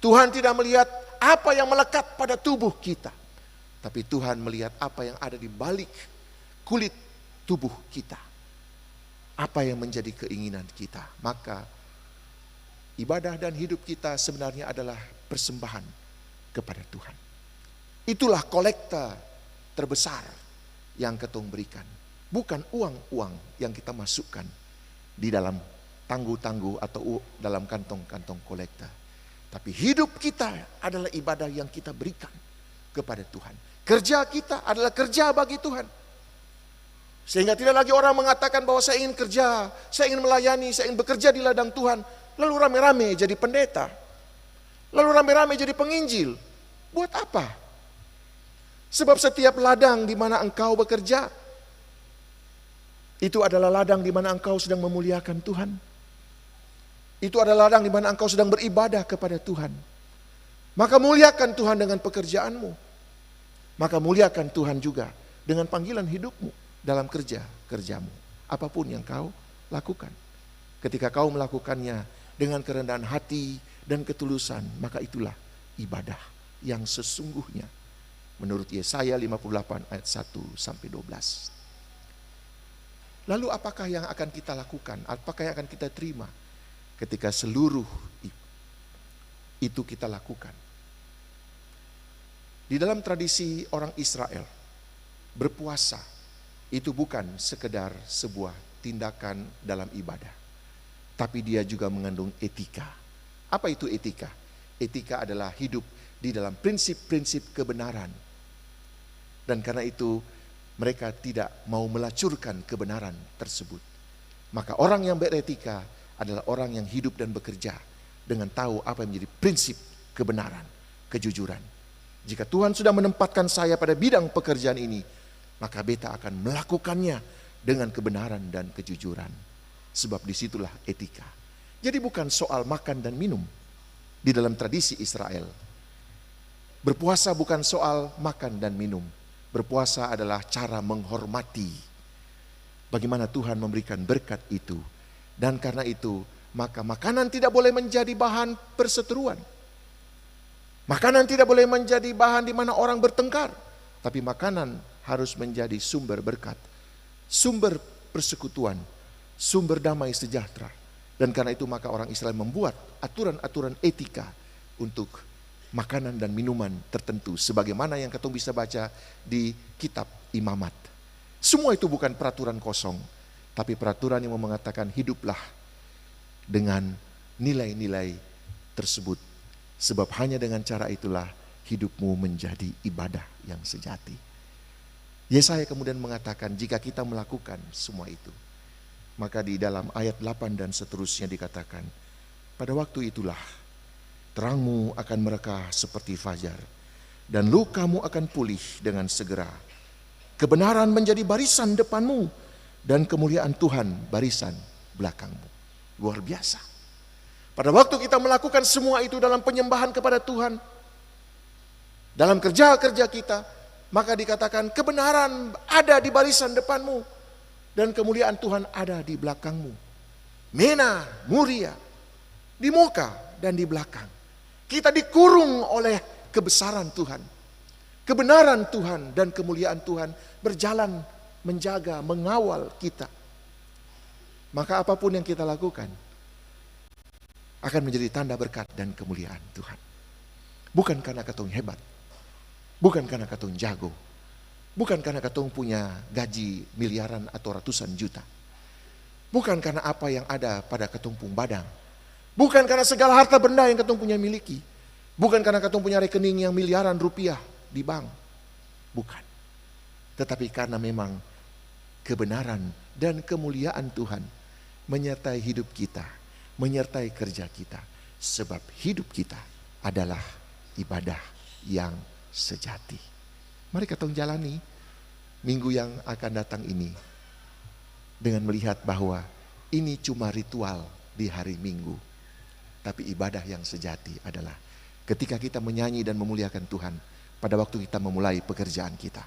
Tuhan tidak melihat apa yang melekat pada tubuh kita. Tapi Tuhan melihat apa yang ada di balik kulit tubuh kita. Apa yang menjadi keinginan kita. Maka ibadah dan hidup kita sebenarnya adalah persembahan kepada Tuhan. Itulah kolekta terbesar yang ketong berikan. Bukan uang-uang yang kita masukkan di dalam tanggu-tanggu atau dalam kantong-kantong kolekta. Tapi hidup kita adalah ibadah yang kita berikan kepada Tuhan. Kerja kita adalah kerja bagi Tuhan. Sehingga tidak lagi orang mengatakan bahwa saya ingin kerja, saya ingin melayani, saya ingin bekerja di ladang Tuhan. Lalu rame-rame jadi pendeta. Lalu rame-rame jadi penginjil. Buat apa? Sebab setiap ladang di mana engkau bekerja, itu adalah ladang di mana engkau sedang memuliakan Tuhan. Itu adalah ladang di mana engkau sedang beribadah kepada Tuhan. Maka muliakan Tuhan dengan pekerjaanmu. Maka muliakan Tuhan juga dengan panggilan hidupmu dalam kerjamu. Apapun yang kau lakukan. Ketika kau melakukannya dengan kerendahan hati dan ketulusan, maka itulah ibadah yang sesungguhnya. Menurut Yesaya 58 ayat 1 sampai 12. Lalu apakah yang akan kita lakukan? Apakah yang akan kita terima ketika seluruh itu kita lakukan? Di dalam tradisi orang Israel, berpuasa itu bukan sekedar sebuah tindakan dalam ibadah, tapi dia juga mengandung etika. Apa itu etika? Etika adalah hidup di dalam prinsip-prinsip kebenaran. Dan karena itu mereka tidak mau melacurkan kebenaran tersebut. Maka orang yang beretika adalah orang yang hidup dan bekerja dengan tahu apa yang menjadi prinsip kebenaran, kejujuran. Jika Tuhan sudah menempatkan saya pada bidang pekerjaan ini, maka beta akan melakukannya dengan kebenaran dan kejujuran. Sebab disitulah etika. Jadi bukan soal makan dan minum di dalam tradisi Israel. Berpuasa bukan soal makan dan minum. Berpuasa adalah cara menghormati bagaimana Tuhan memberikan berkat itu. Dan karena itu, maka makanan tidak boleh menjadi bahan perseteruan. Makanan tidak boleh menjadi bahan di mana orang bertengkar, tapi makanan harus menjadi sumber berkat. sumber persekutuan, sumber damai sejahtera. Dan karena itu maka orang Israel membuat aturan-aturan etika untuk makanan dan minuman tertentu, sebagaimana yang ketong bisa baca di kitab Imamat. Semua itu bukan peraturan kosong, tapi peraturan yang mengatakan hiduplah dengan nilai-nilai tersebut. Sebab hanya dengan cara itulah hidupmu menjadi ibadah yang sejati. Yesaya kemudian mengatakan jika kita melakukan semua itu, maka di dalam ayat 8 dan seterusnya dikatakan, pada waktu itulah terangmu akan mereka seperti fajar, dan lukamu akan pulih dengan segera. Kebenaran menjadi barisan depanmu, dan kemuliaan Tuhan barisan belakangmu. Luar biasa. Pada waktu kita melakukan semua itu dalam penyembahan kepada Tuhan, dalam kerja-kerja kita, maka dikatakan kebenaran ada di barisan depanmu, dan kemuliaan Tuhan ada di belakangmu. Mena, Muria, di muka dan di belakang. Kita dikurung oleh kebesaran Tuhan. Kebenaran Tuhan dan kemuliaan Tuhan berjalan menjaga, mengawal kita. Maka apapun yang kita lakukan akan menjadi tanda berkat dan kemuliaan Tuhan. Bukan karena katong hebat, bukan karena katong jago, bukan karena katong punya gaji miliaran atau ratusan juta, bukan karena apa yang ada pada katong pung badang, bukan karena segala harta benda yang katong punya miliki, bukan karena katong punya rekening yang miliaran rupiah di bank, bukan. Tetapi karena memang kebenaran dan kemuliaan Tuhan menyertai hidup kita, menyertai kerja kita. Sebab hidup kita adalah ibadah yang sejati. Mari kita jalani minggu yang akan datang ini dengan melihat bahwa ini cuma ritual di hari Minggu. Tapi ibadah yang sejati adalah ketika kita menyanyi dan memuliakan Tuhan pada waktu kita memulai pekerjaan kita.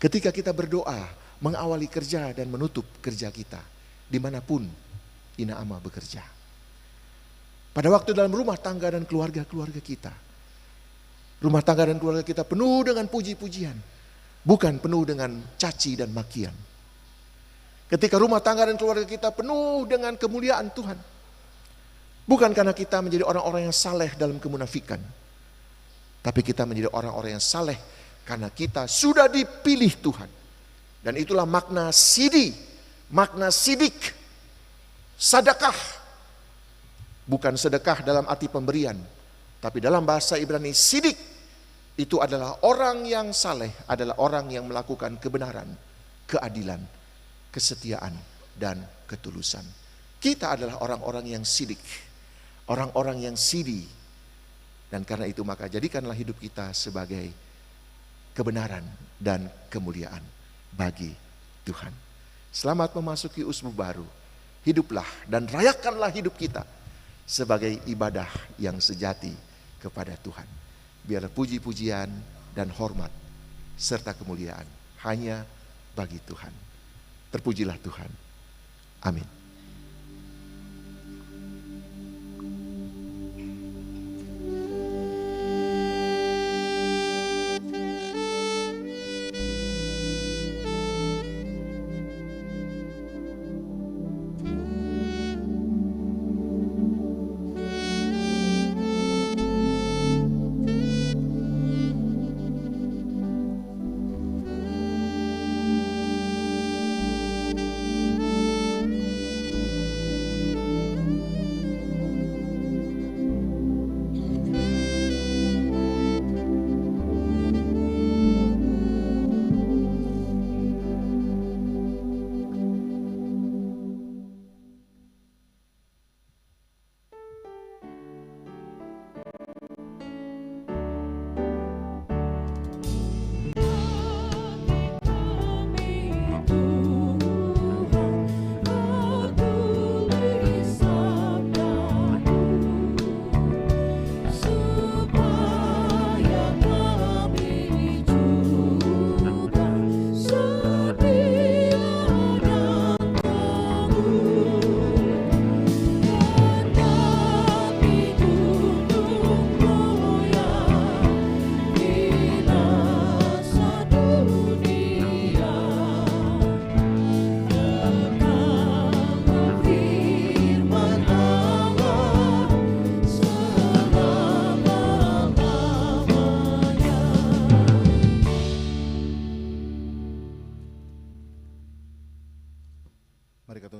Ketika kita berdoa, mengawali kerja dan menutup kerja kita, dimanapun Ina Ama bekerja. Pada waktu dalam rumah tangga dan keluarga-keluarga kita. Rumah tangga dan keluarga kita penuh dengan puji-pujian, bukan penuh dengan caci dan makian. Ketika rumah tangga dan keluarga kita penuh dengan kemuliaan Tuhan, bukan karena kita menjadi orang-orang yang saleh dalam kemunafikan, tapi kita menjadi orang-orang yang saleh karena kita sudah dipilih Tuhan. Dan itulah makna sidi, makna sidik, sedekah. Bukan sedekah dalam arti pemberian, tapi dalam bahasa Ibrani sidik itu adalah orang yang saleh, adalah orang yang melakukan kebenaran, keadilan, kesetiaan, dan ketulusan. Kita adalah orang-orang yang sidik, orang-orang yang sidi. Dan karena itu maka jadikanlah hidup kita sebagai kebenaran dan kemuliaan bagi Tuhan. Selamat memasuki usbu baru. Hiduplah dan rayakanlah hidup kita sebagai ibadah yang sejati kepada Tuhan. Biar puji-pujian dan hormat serta kemuliaan hanya bagi Tuhan. Terpujilah Tuhan. Amin.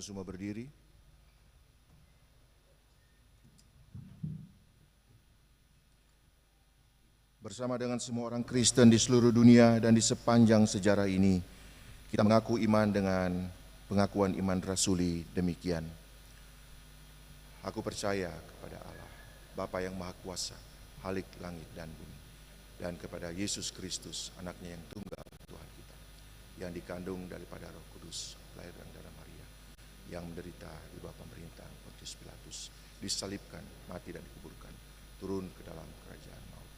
Silakan semua berdiri. Bersama dengan semua orang Kristen di seluruh dunia dan di sepanjang sejarah ini, kita mengaku iman dengan pengakuan iman rasuli demikian. Aku percaya kepada Allah, Bapa yang Maha Kuasa, Halik langit dan bumi, dan kepada Yesus Kristus, anaknya yang tunggal Tuhan kita, yang dikandung daripada Roh Kudus, lahir dari darah Maria, yang menderita di bawah pemerintahan Pontius Pilatus, disalibkan, mati dan dikuburkan, turun ke dalam kerajaan maut.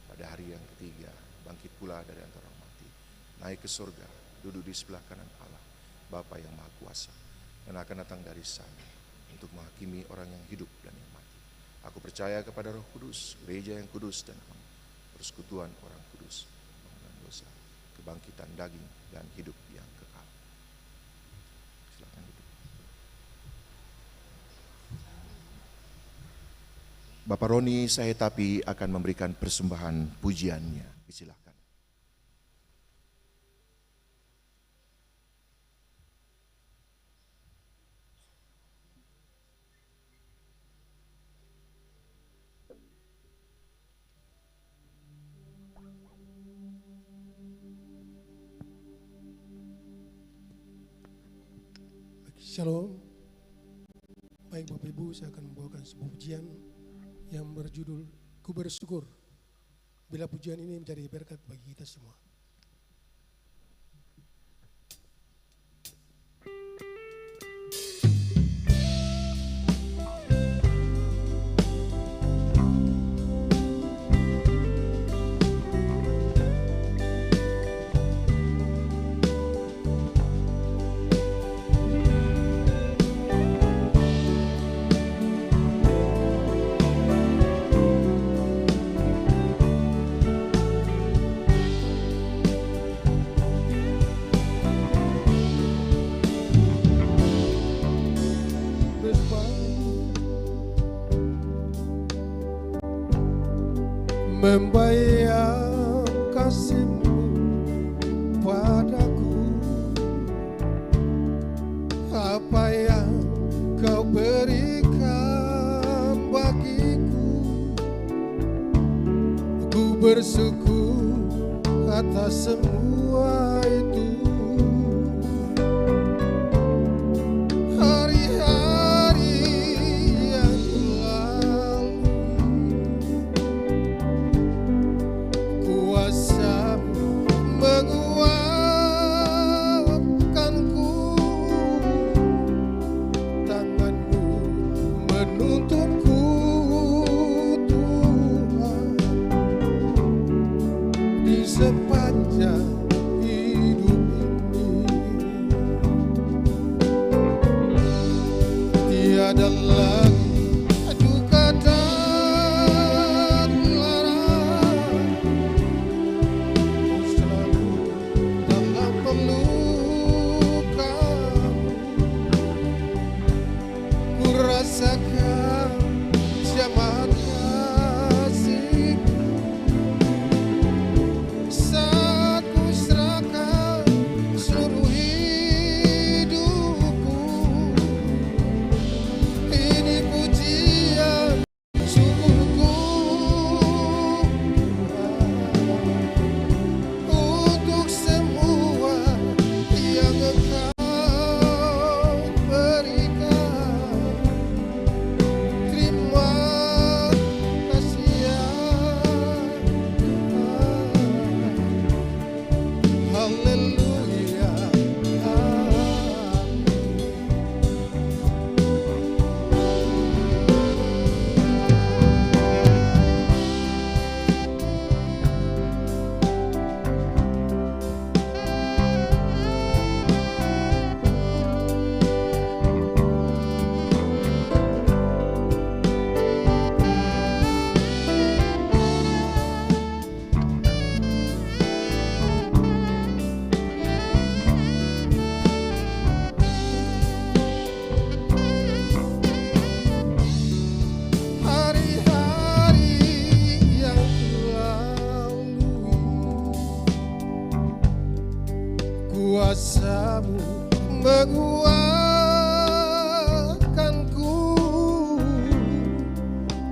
Pada hari yang ketiga, bangkit pula dari antara orang mati, naik ke surga, duduk di sebelah kanan Allah, Bapa yang Maha Kuasa, dan akan datang dari sana untuk menghakimi orang yang hidup dan yang mati. Aku percaya kepada Roh Kudus, gereja yang kudus dan am, persekutuan orang kudus, pengampunan dosa, kebangkitan daging dan hidup yang kekal. Silakan duduk. Bapak Roni Sahetapi akan memberikan persembahan pujiannya. Silakan. Shalom. Baik Bapak Ibu, saya akan membawakan sebuah pujian yang berjudul Ku Bersyukur. Bila pujian ini menjadi berkat bagi kita semua. Membayang kasih-Mu padaku, apa yang Kau berikan bagiku. Ku bersyukur atas semua itu. Sepanjang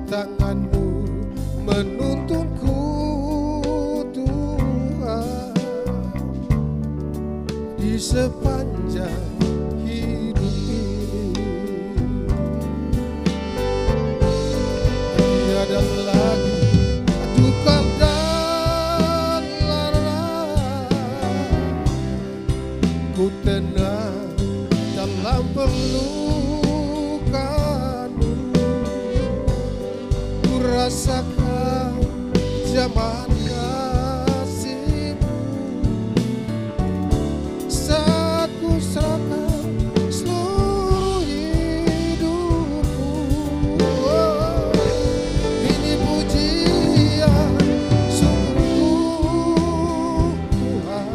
tanganmu menuntunku Tuhan di sepanjang hidup ini. Tiada lagi duka dan lara, ku tenang dalam pelukanmu, ku rasakan zaman kasihmu saat ku serahkan seluruh hidupku. Ini pujian syukurku Tuhan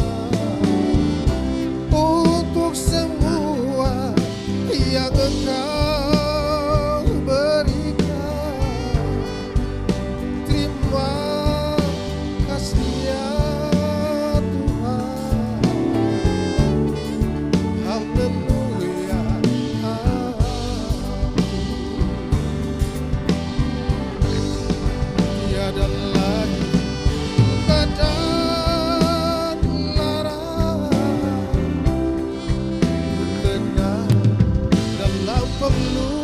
untuk semua yang Engkau berikan. Terima kasih ya Tuhan. Haleluya. Tiada lagi duka dan lara, ku tenang dalam pelukanmu,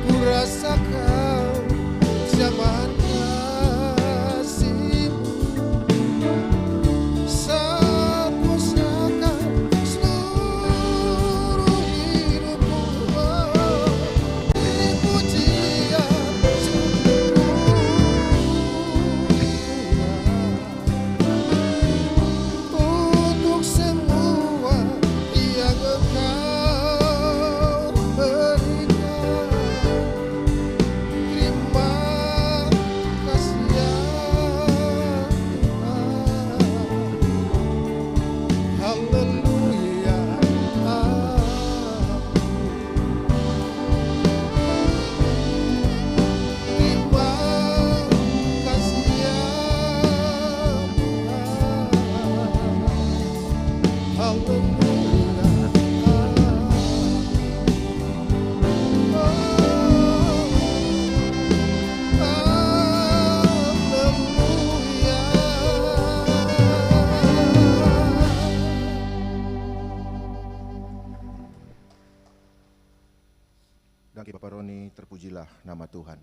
ku rasakan zaman kasihmu saat ku serahkan seluruh hidupku. Ini pujian syukurku untuk semua yang Engkau berikan. Terima kasih ya Tuhan. Haleluya. Terima kasih ya Tuhan. Haleluya. Dan Bapak Roni, terpujilah nama Tuhan.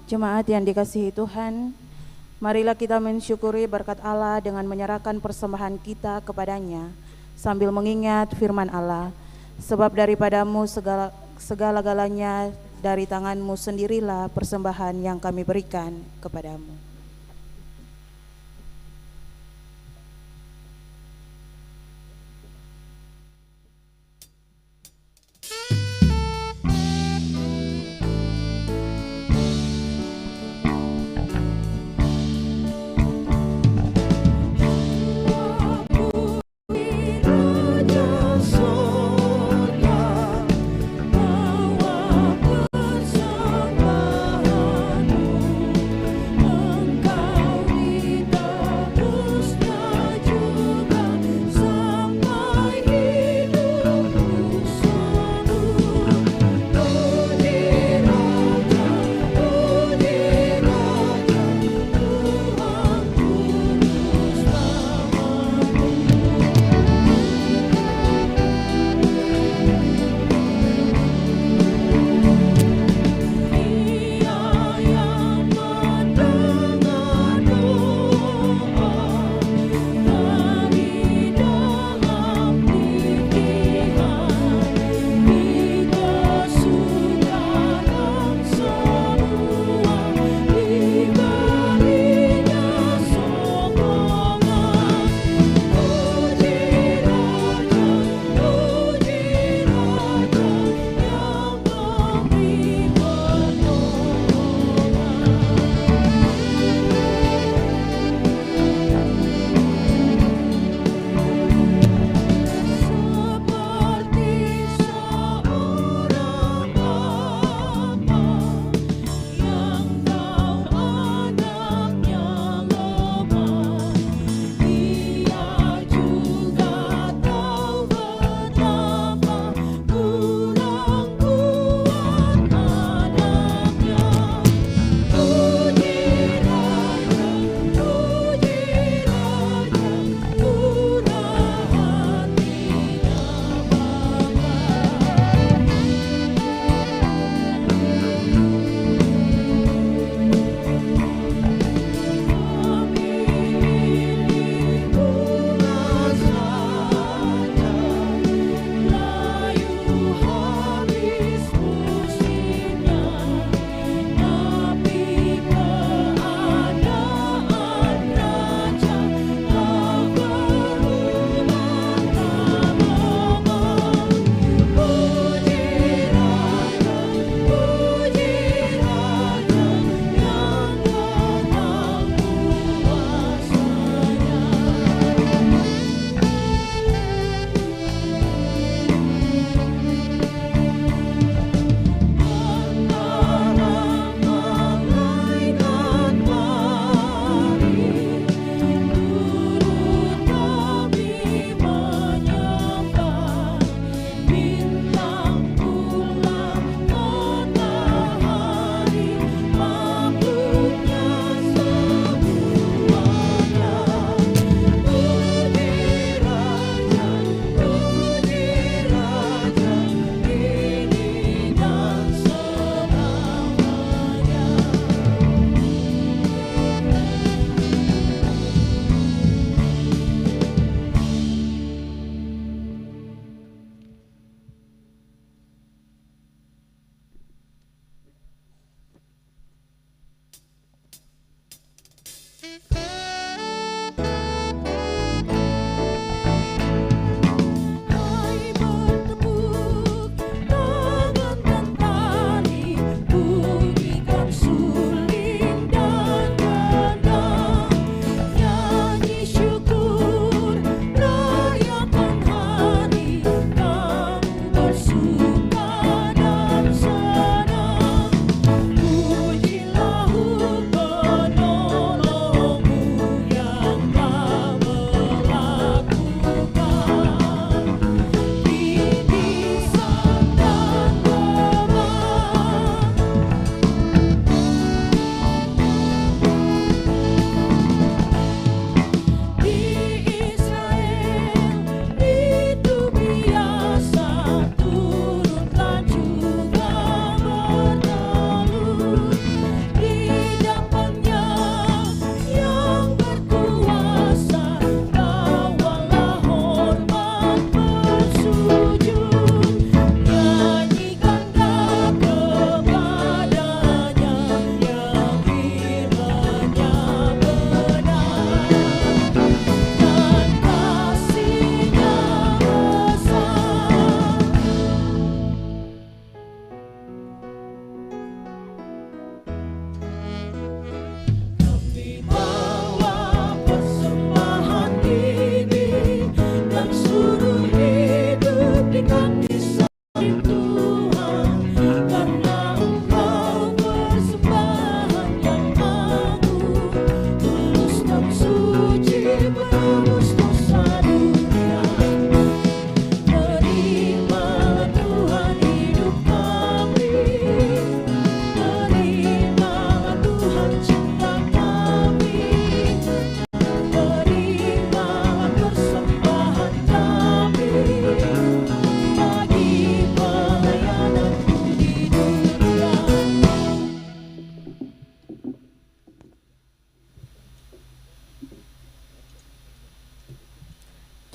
Jemaat yang dikasihi Tuhan, marilah kita mensyukuri berkat Allah dengan menyerahkan persembahan kita kepadanya sambil mengingat firman Allah. Sebab daripadamu segala-galanya, dari tanganmu sendirilah persembahan yang kami berikan kepadamu. Persembahanmu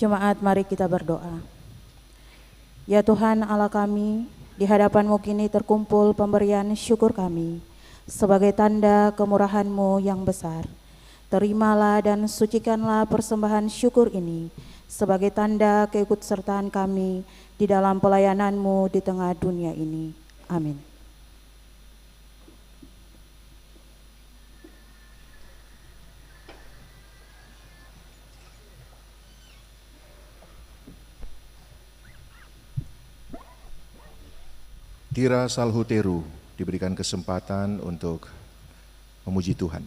Jemaat, mari kita berdoa. Ya Tuhan Allah kami, di hadapan-Mu kini terkumpul pemberian syukur kami sebagai tanda kemurahan-Mu yang besar. Terimalah dan sucikanlah persembahan syukur ini sebagai tanda keikutsertaan kami di dalam pelayanan-Mu di tengah dunia ini. Amin. Tira Salhuteru diberikan kesempatan untuk memuji Tuhan.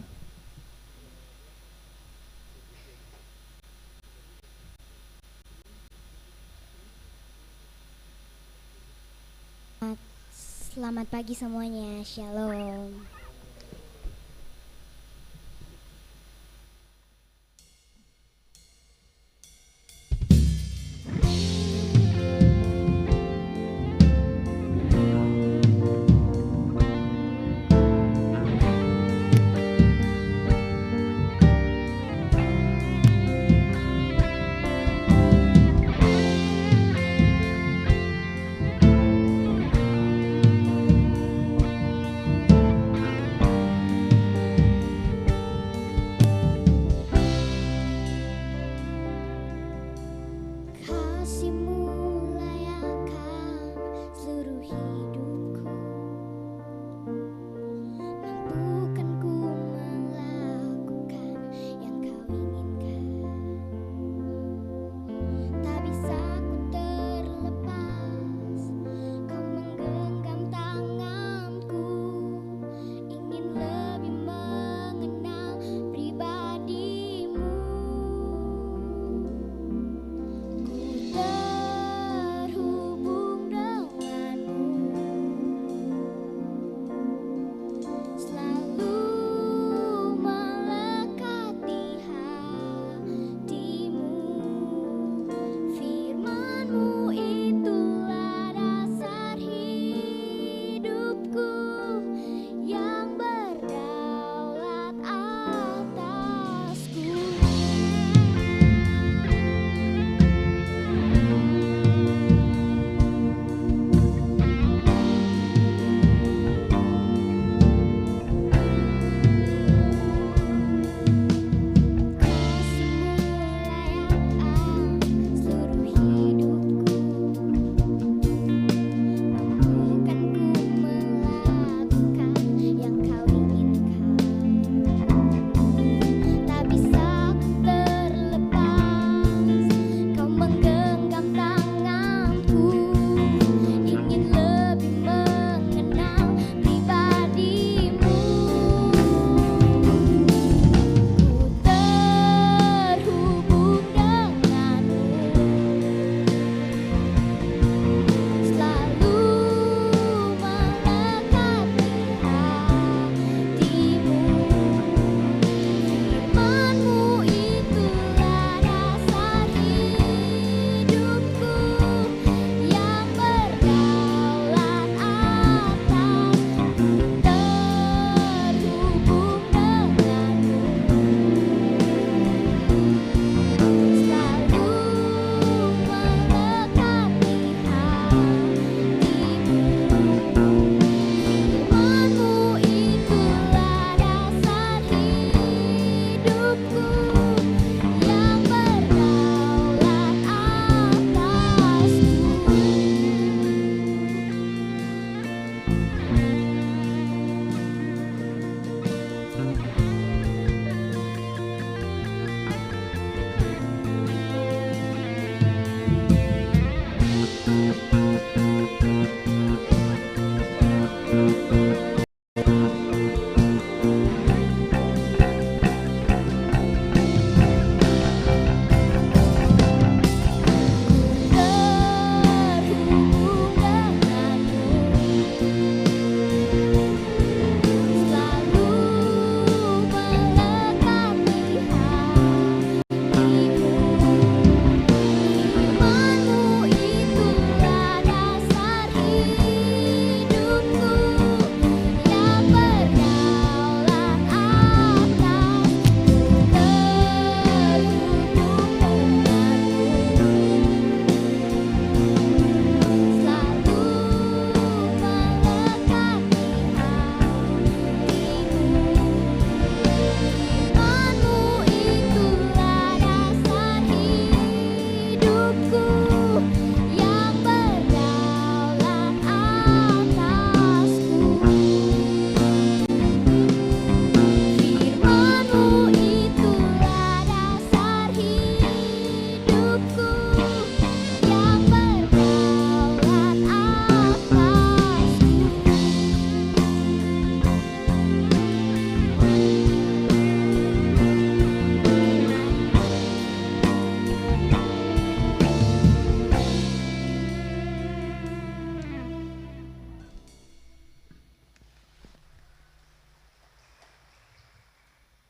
Selamat pagi semuanya, Shalom.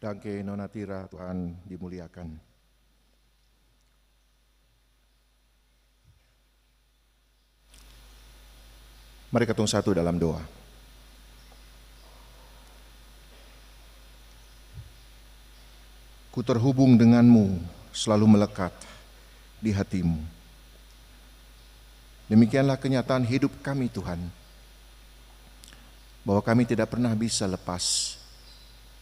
Danke Nona Tira, Tuhan dimuliakan. Mari ketung satu dalam doa. Ku terhubung denganmu, selalu melekat di hatimu. Demikianlah kenyataan hidup kami Tuhan, bahwa kami tidak pernah bisa lepas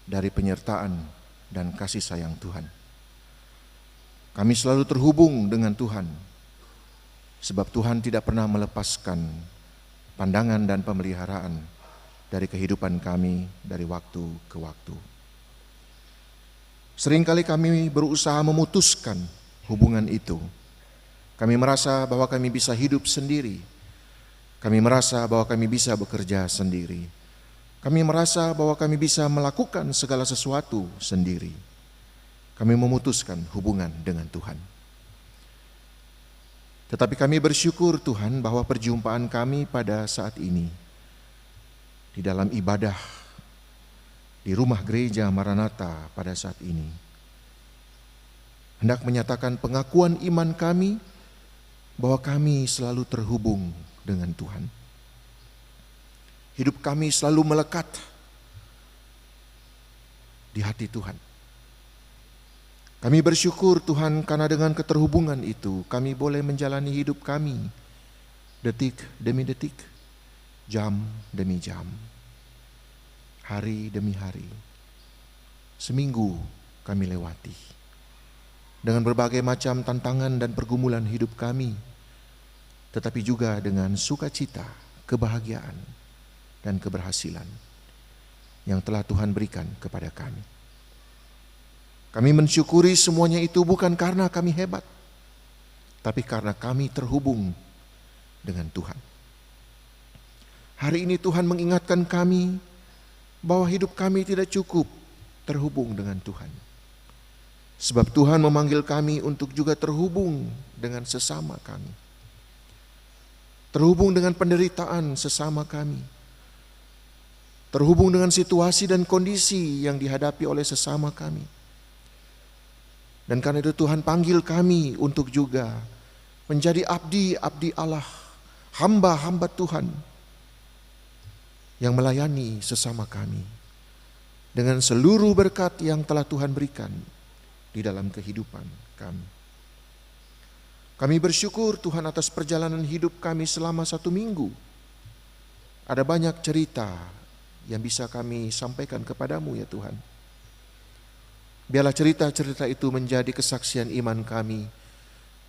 dari penyertaan dan kasih sayang Tuhan. Kami selalu terhubung dengan Tuhan, sebab Tuhan tidak pernah melepaskan pandangan dan pemeliharaan dari kehidupan kami dari waktu ke waktu. Seringkali kami berusaha memutuskan hubungan itu. Kami merasa bahwa kami bisa hidup sendiri. Kami merasa bahwa kami bisa bekerja sendiri. Kami merasa bahwa kami bisa melakukan segala sesuatu sendiri. Kami memutuskan hubungan dengan Tuhan. Tetapi kami bersyukur Tuhan bahwa perjumpaan kami pada saat ini di dalam ibadah di rumah gereja Maranatha pada saat ini hendak menyatakan pengakuan iman kami bahwa kami selalu terhubung dengan Tuhan. Hidup kami selalu melekat di hati Tuhan. Kami bersyukur Tuhan karena dengan keterhubungan itu kami boleh menjalani hidup kami detik demi detik, jam demi jam, hari demi hari. Seminggu kami lewati dengan berbagai macam tantangan dan pergumulan hidup kami, tetapi juga dengan sukacita, kebahagiaan, dan keberhasilan yang telah Tuhan berikan kepada kami. Kami mensyukuri semuanya itu bukan karena kami hebat, tapi karena kami terhubung dengan Tuhan. Hari ini Tuhan mengingatkan kami bahwa hidup kami tidak cukup terhubung dengan Tuhan. Sebab Tuhan memanggil kami untuk juga terhubung dengan sesama kami. Terhubung dengan penderitaan sesama kami. Terhubung dengan situasi dan kondisi yang dihadapi oleh sesama kami. Dan karena itu Tuhan panggil kami untuk juga menjadi abdi-abdi Allah, hamba-hamba Tuhan yang melayani sesama kami dengan seluruh berkat yang telah Tuhan berikan di dalam kehidupan kami. Kami bersyukur Tuhan atas perjalanan hidup kami selama 1 minggu. Ada banyak cerita yang bisa kami sampaikan kepadamu ya Tuhan. Biarlah cerita-cerita itu menjadi kesaksian iman kami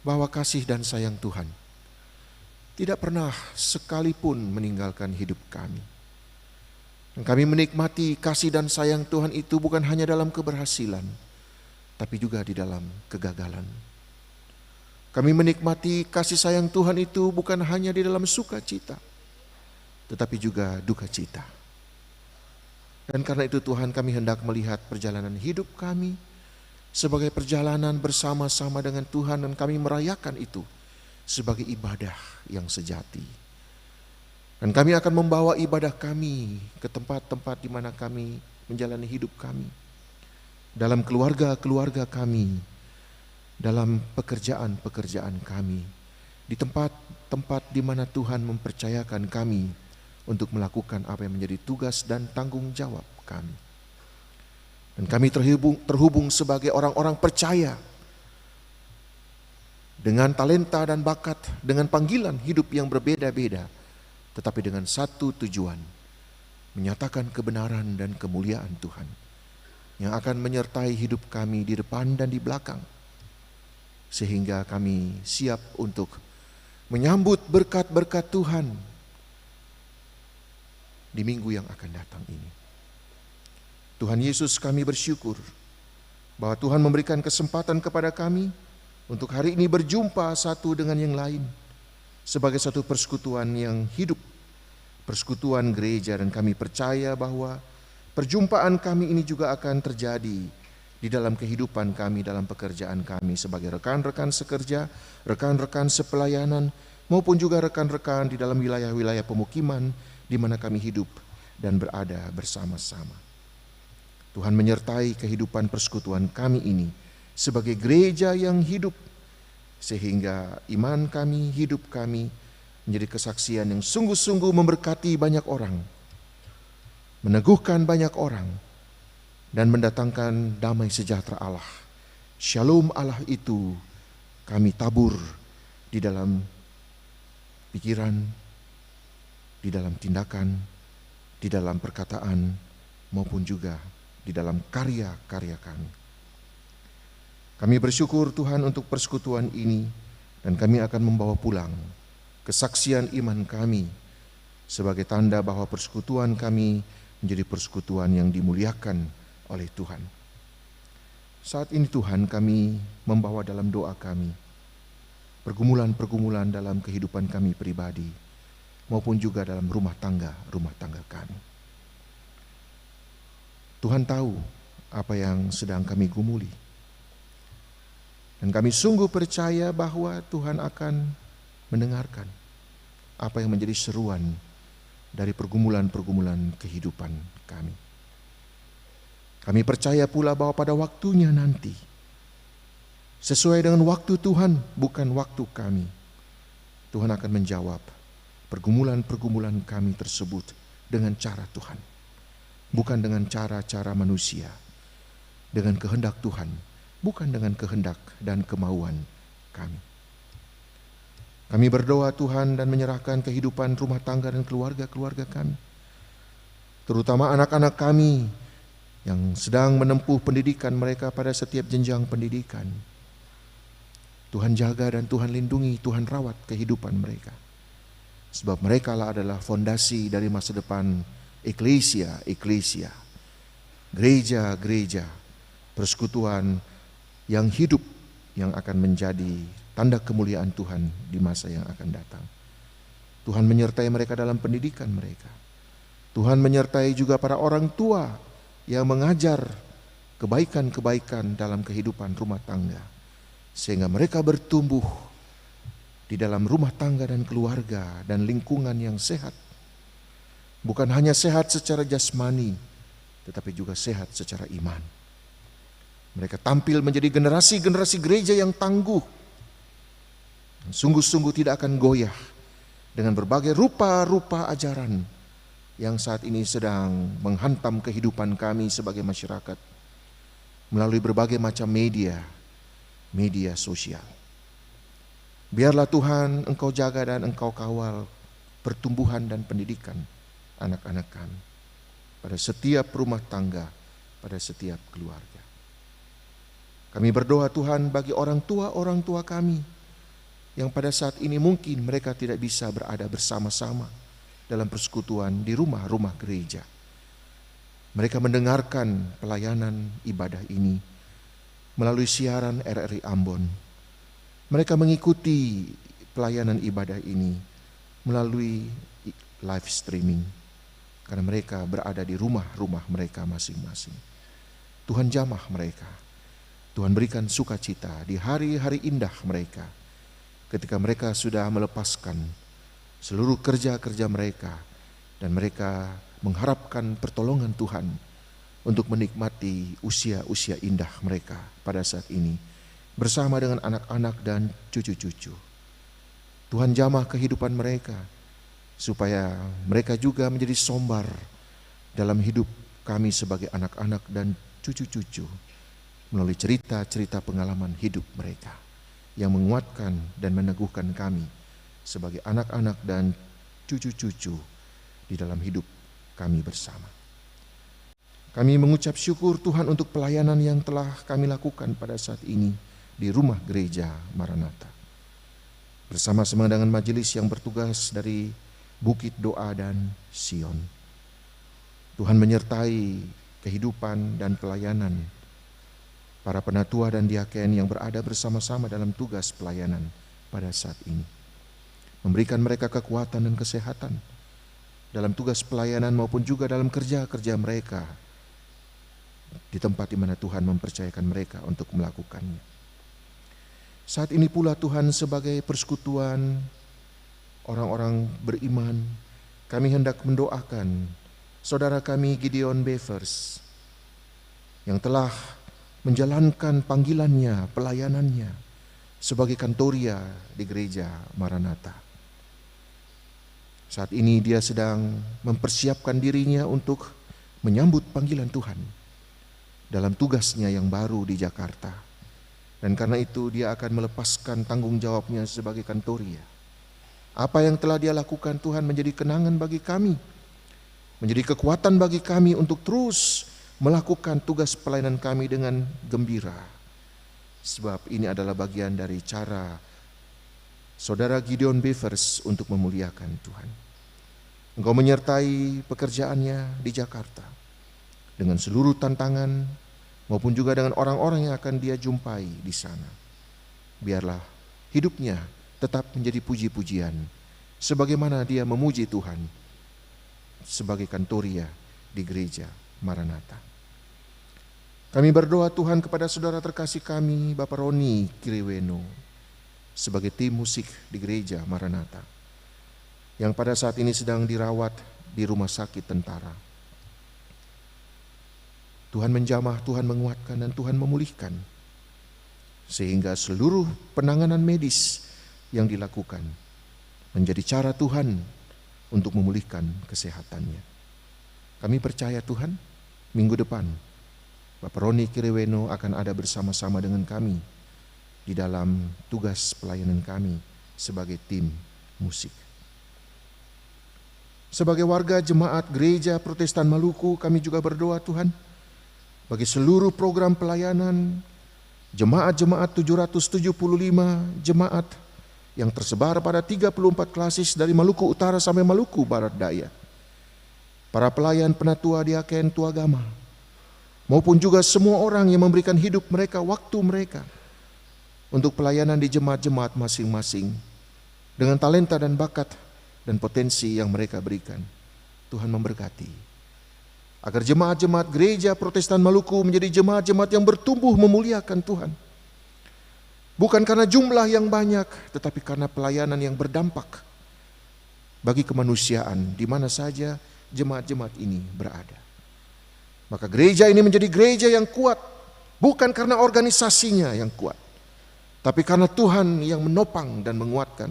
bahwa kasih dan sayang Tuhan tidak pernah sekalipun meninggalkan hidup kami. Dan kami menikmati kasih dan sayang Tuhan itu bukan hanya dalam keberhasilan, tapi juga di dalam kegagalan. Kami menikmati kasih sayang Tuhan itu bukan hanya di dalam sukacita, tetapi juga duka cita. Dan karena itu Tuhan, kami hendak melihat perjalanan hidup kami sebagai perjalanan bersama-sama dengan Tuhan, dan kami merayakan itu sebagai ibadah yang sejati. Dan kami akan membawa ibadah kami ke tempat-tempat di mana kami menjalani hidup kami, dalam keluarga-keluarga kami, dalam pekerjaan-pekerjaan kami, di tempat-tempat di mana Tuhan mempercayakan kami untuk melakukan apa yang menjadi tugas dan tanggung jawab kami. Dan kami terhubung sebagai orang-orang percaya dengan talenta dan bakat, dengan panggilan hidup yang berbeda-beda, tetapi dengan satu tujuan, menyatakan kebenaran dan kemuliaan Tuhan yang akan menyertai hidup kami di depan dan di belakang, sehingga kami siap untuk menyambut berkat-berkat Tuhan di minggu yang akan datang ini. Tuhan Yesus, kami bersyukur bahwa Tuhan memberikan kesempatan kepada kami untuk hari ini berjumpa satu dengan yang lain sebagai satu persekutuan yang hidup, persekutuan gereja, dan kami percaya bahwa perjumpaan kami ini juga akan terjadi di dalam kehidupan kami, dalam pekerjaan kami sebagai rekan-rekan sekerja, rekan-rekan sepelayanan, maupun juga rekan-rekan di dalam wilayah-wilayah pemukiman di mana kami hidup dan berada bersama-sama. Tuhan menyertai kehidupan persekutuan kami ini sebagai gereja yang hidup, sehingga iman kami, hidup kami menjadi kesaksian yang sungguh-sungguh memberkati banyak orang, meneguhkan banyak orang, dan mendatangkan damai sejahtera Allah. Shalom Allah itu kami tabur di dalam pikiran, di dalam tindakan, di dalam perkataan, maupun juga di dalam karya-karya kami. Kami bersyukur Tuhan untuk persekutuan ini, dan kami akan membawa pulang kesaksian iman kami sebagai tanda bahwa persekutuan kami menjadi persekutuan yang dimuliakan oleh Tuhan. Saat ini Tuhan, kami membawa dalam doa kami pergumulan-pergumulan dalam kehidupan kami pribadi maupun juga dalam rumah tangga kami. Tuhan tahu apa yang sedang kami gumuli. Dan kami sungguh percaya bahwa Tuhan akan mendengarkan apa yang menjadi seruan dari pergumulan-pergumulan kehidupan kami. Kami percaya pula bahwa pada waktunya nanti, sesuai dengan waktu Tuhan, bukan waktu kami, Tuhan akan menjawab pergumulan-pergumulan kami tersebut dengan cara Tuhan, bukan dengan cara-cara manusia, dengan kehendak Tuhan, bukan dengan kehendak dan kemauan kami. Kami berdoa Tuhan dan menyerahkan kehidupan rumah tangga dan keluarga-keluarga kami, terutama anak-anak kami yang sedang menempuh pendidikan mereka pada setiap jenjang pendidikan. Tuhan jaga dan Tuhan lindungi, Tuhan rawat kehidupan mereka. Sebab mereka adalah fondasi dari masa depan eklesia, gereja-gereja, persekutuan yang hidup, yang akan menjadi tanda kemuliaan Tuhan di masa yang akan datang. Tuhan menyertai mereka dalam pendidikan mereka. Tuhan menyertai juga para orang tua yang mengajar kebaikan-kebaikan dalam kehidupan rumah tangga, sehingga mereka bertumbuh di dalam rumah tangga dan keluarga dan lingkungan yang sehat. Bukan hanya sehat secara jasmani, tetapi juga sehat secara iman. Mereka tampil menjadi generasi-generasi gereja yang tangguh, sungguh-sungguh tidak akan goyah dengan berbagai rupa-rupa ajaran yang saat ini sedang menghantam kehidupan kami sebagai masyarakat melalui berbagai macam media sosial. Biarlah Tuhan Engkau jaga dan Engkau kawal pertumbuhan dan pendidikan anak-anak kami pada setiap rumah tangga, pada setiap keluarga. Kami berdoa Tuhan bagi orang tua kami yang pada saat ini mungkin mereka tidak bisa berada bersama-sama dalam persekutuan di rumah-rumah gereja. Mereka mendengarkan pelayanan ibadah ini melalui siaran RRI Ambon. Mereka mengikuti pelayanan ibadah ini melalui live streaming, karena mereka berada di rumah-rumah mereka masing-masing. Tuhan jamah mereka. Tuhan berikan sukacita di hari-hari indah mereka, ketika mereka sudah melepaskan seluruh kerja-kerja mereka, dan mereka mengharapkan pertolongan Tuhan untuk menikmati usia-usia indah mereka pada saat ini bersama dengan anak-anak dan cucu-cucu. Tuhan jamah kehidupan mereka supaya mereka juga menjadi sombar dalam hidup kami sebagai anak-anak dan cucu-cucu melalui cerita-cerita pengalaman hidup mereka yang menguatkan dan meneguhkan kami sebagai anak-anak dan cucu-cucu di dalam hidup kami bersama. Kami mengucap syukur Tuhan untuk pelayanan yang telah kami lakukan pada saat ini di rumah gereja Maranatha. Bersama-sama dengan majelis yang bertugas dari Bukit Doa dan Sion. Tuhan menyertai kehidupan dan pelayanan para penatua dan diaken yang berada bersama-sama dalam tugas pelayanan pada saat ini. Memberikan mereka kekuatan dan kesehatan dalam tugas pelayanan maupun juga dalam kerja-kerja mereka di tempat di mana Tuhan mempercayakan mereka untuk melakukannya. Saat ini pula Tuhan, sebagai persekutuan orang-orang beriman, kami hendak mendoakan saudara kami Gideon Bevers yang telah menjalankan panggilannya, pelayanannya sebagai kantoria di gereja Maranatha. Saat ini dia sedang mempersiapkan dirinya untuk menyambut panggilan Tuhan dalam tugasnya yang baru di Jakarta. Dan karena itu dia akan melepaskan tanggung jawabnya sebagai kantoria. Apa yang telah dia lakukan Tuhan menjadi kenangan bagi kami, menjadi kekuatan bagi kami untuk terus melakukan tugas pelayanan kami dengan gembira. Sebab ini adalah bagian dari cara Saudara Gideon Bevers untuk memuliakan Tuhan. Engkau menyertai pekerjaannya di Jakarta dengan seluruh tantangan maupun juga dengan orang-orang yang akan dia jumpai di sana. Biarlah hidupnya tetap menjadi puji-pujian sebagaimana dia memuji Tuhan sebagai kantoria di gereja Maranatha. Kami berdoa Tuhan kepada saudara terkasih kami, Bapak Roni Kiriweno, sebagai tim musik di gereja Maranatha, yang pada saat ini sedang dirawat di rumah sakit tentara. Tuhan menjamah, Tuhan menguatkan, dan Tuhan memulihkan, sehingga seluruh penanganan medis yang dilakukan menjadi cara Tuhan untuk memulihkan kesehatannya. Kami percaya Tuhan, minggu depan Bapak Roni Kiriweno akan ada bersama-sama dengan kami di dalam tugas pelayanan kami sebagai tim musik. Sebagai warga jemaat Gereja Protestan Maluku, kami juga berdoa Tuhan bagi seluruh program pelayanan jemaat-jemaat 775 jemaat yang tersebar pada 34 klasis dari Maluku Utara sampai Maluku Barat Daya. Para pelayan penatua diaken tuagama, maupun juga semua orang yang memberikan hidup mereka, waktu mereka untuk pelayanan di jemaat-jemaat masing-masing dengan talenta dan bakat dan potensi yang mereka berikan. Tuhan memberkati agar jemaat-jemaat Gereja Protestan Maluku menjadi jemaat-jemaat yang bertumbuh memuliakan Tuhan. Bukan karena jumlah yang banyak, tetapi karena pelayanan yang berdampak bagi kemanusiaan di mana saja jemaat-jemaat ini berada. Maka gereja ini menjadi gereja yang kuat, bukan karena organisasinya yang kuat, tapi karena Tuhan yang menopang dan menguatkan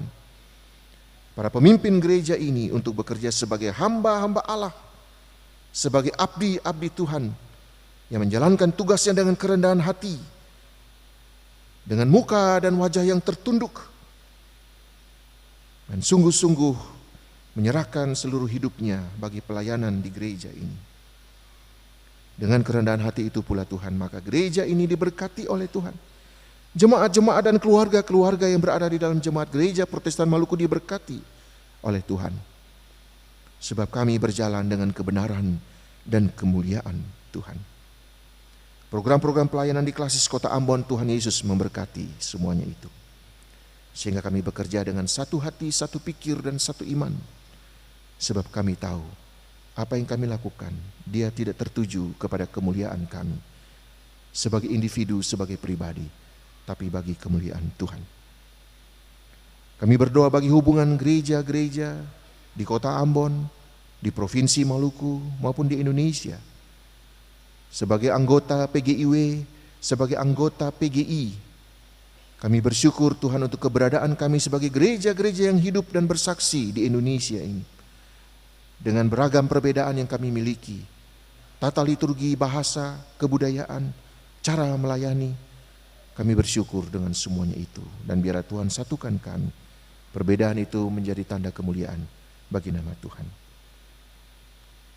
para pemimpin gereja ini untuk bekerja sebagai hamba-hamba Allah, sebagai abdi-abdi Tuhan yang menjalankan tugasnya dengan kerendahan hati, dengan muka dan wajah yang tertunduk, dan sungguh-sungguh menyerahkan seluruh hidupnya bagi pelayanan di gereja ini. Dengan kerendahan hati itu pula Tuhan, maka gereja ini diberkati oleh Tuhan. Jemaat-jemaat dan keluarga-keluarga yang berada di dalam jemaat Gereja Protestan Maluku diberkati oleh Tuhan. Sebab kami berjalan dengan kebenaran dan kemuliaan Tuhan. Program-program pelayanan di klasis Kota Ambon, Tuhan Yesus memberkati semuanya itu. Sehingga kami bekerja dengan satu hati, satu pikir, dan satu iman. Sebab kami tahu apa yang kami lakukan, dia tidak tertuju kepada kemuliaan kami sebagai individu, sebagai pribadi, tapi bagi kemuliaan Tuhan. Kami berdoa bagi hubungan gereja-gereja di Kota Ambon, di Provinsi Maluku maupun di Indonesia. Sebagai anggota PGIW, sebagai anggota PGI, kami bersyukur Tuhan untuk keberadaan kami sebagai gereja-gereja yang hidup dan bersaksi di Indonesia ini. Dengan beragam perbedaan yang kami miliki, tata liturgi, bahasa, kebudayaan, cara melayani, kami bersyukur dengan semuanya itu. Dan biar Tuhan satukan kami, perbedaan itu menjadi tanda kemuliaan bagi nama Tuhan.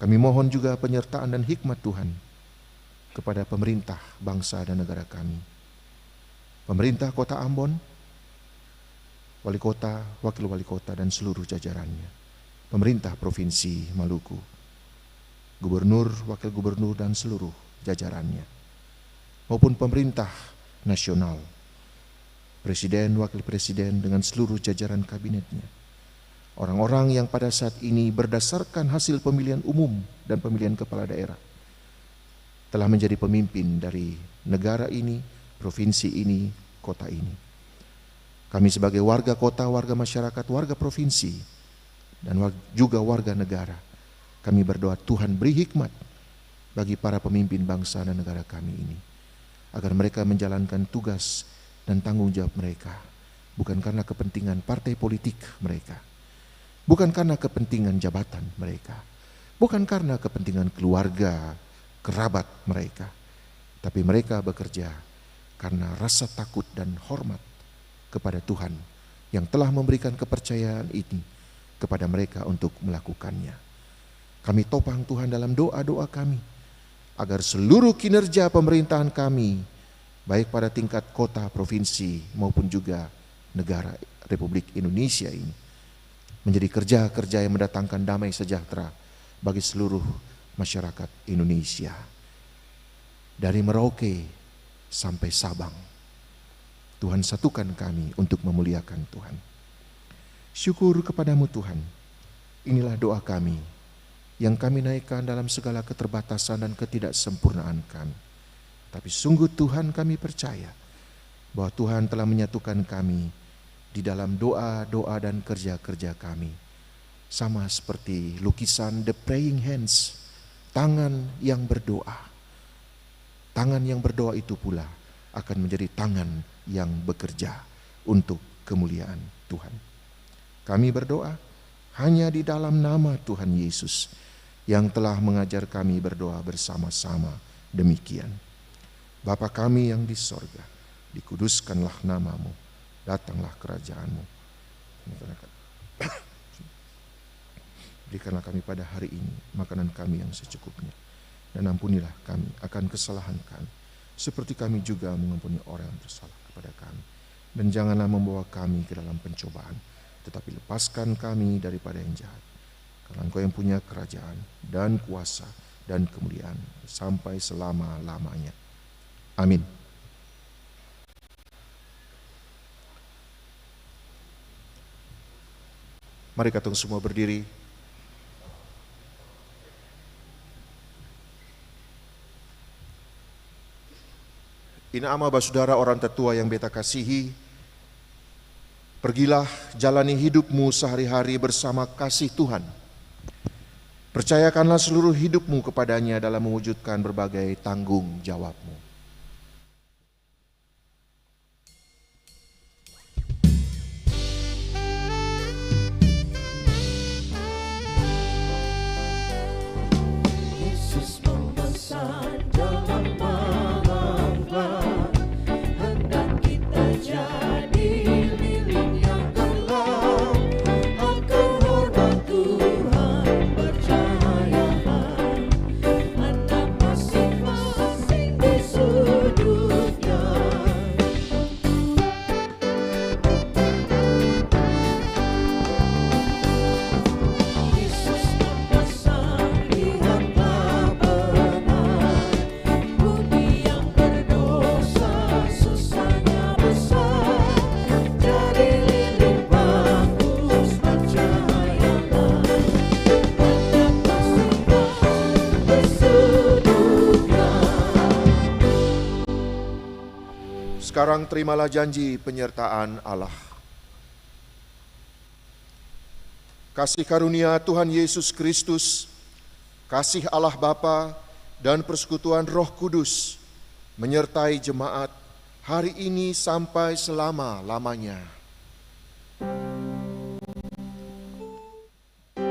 Kami mohon juga penyertaan dan hikmat Tuhan kepada pemerintah bangsa dan negara kami. Pemerintah Kota Ambon, wali kota, wakil wali kota, dan seluruh jajarannya. Pemerintah Provinsi Maluku, gubernur, wakil gubernur, dan seluruh jajarannya, maupun pemerintah nasional, presiden, wakil presiden, dengan seluruh jajaran kabinetnya. Orang-orang yang pada saat ini berdasarkan hasil pemilihan umum dan pemilihan kepala daerah telah menjadi pemimpin dari negara ini, provinsi ini, kota ini. Kami sebagai warga kota, warga masyarakat, warga provinsi, dan juga warga negara, kami berdoa Tuhan beri hikmat bagi para pemimpin bangsa dan negara kami ini, agar mereka menjalankan tugas dan tanggung jawab mereka, bukan karena kepentingan partai politik mereka, bukan karena kepentingan jabatan mereka, bukan karena kepentingan keluarga, kerabat mereka, tapi mereka bekerja karena rasa takut dan hormat kepada Tuhan yang telah memberikan kepercayaan ini kepada mereka untuk melakukannya. Kami topang Tuhan dalam doa-doa kami, agar seluruh kinerja pemerintahan kami, baik pada tingkat kota, provinsi, maupun juga negara Republik Indonesia ini, menjadi kerja-kerja yang mendatangkan damai sejahtera bagi seluruh masyarakat Indonesia. Dari Merauke sampai Sabang, Tuhan satukan kami untuk memuliakan Tuhan. Syukur kepadamu Tuhan, inilah doa kami yang kami naikkan dalam segala keterbatasan dan ketidaksempurnaan kami. Tapi sungguh Tuhan, kami percaya bahwa Tuhan telah menyatukan kami di dalam doa-doa dan kerja-kerja kami. Sama seperti lukisan The Praying Hands, tangan yang berdoa. Tangan yang berdoa itu pula akan menjadi tangan yang bekerja untuk kemuliaan Tuhan. Kami berdoa hanya di dalam nama Tuhan Yesus yang telah mengajar kami berdoa bersama-sama demikian. Bapa kami yang di sorga, dikuduskanlah namamu, datanglah kerajaanmu. Berikanlah kami pada hari ini makanan kami yang secukupnya, dan ampunilah kami akan kesalahan kami, seperti kami juga mengampuni orang yang bersalah kepada kami. Dan janganlah membawa kami ke dalam pencobaan, tetapi lepaskan kami daripada yang jahat. Karena Engkau yang punya kerajaan dan kuasa dan kemuliaan sampai selama-lamanya. Amin. Mari kita semua berdiri. Ina ama saudara orang tetua yang beta kasihi, pergilah jalani hidupmu sehari-hari bersama kasih Tuhan. Percayakanlah seluruh hidupmu kepadanya dalam mewujudkan berbagai tanggung jawabmu. Yesus memesan dalam malam-malam, hendak kita jadi lilin yang gelap. Akan hormat Tuhan percayalah, Anda masing-masing di sudutnya. Yesus memesan, lihatlah benar, bumi yang berdosa susahnya besar. Jadi lilin bagus percayalah, Anda masing-masing bersudutnya. Sekarang terimalah janji penyertaan Allah. Kasih karunia Tuhan Yesus Kristus, kasih Allah Bapa, dan persekutuan Roh Kudus menyertai jemaat hari ini sampai selama-lamanya.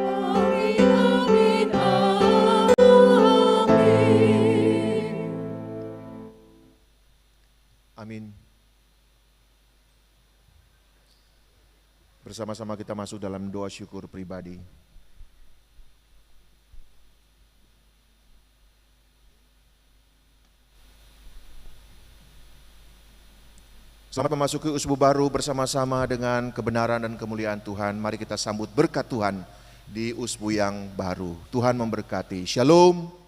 Amin, amin, amin. Amin. Bersama-sama kita masuk dalam doa syukur pribadi. Selamat memasuki usbu baru bersama-sama dengan kebenaran dan kemuliaan Tuhan. Mari kita sambut berkat Tuhan di usbu yang baru. Tuhan memberkati. Shalom.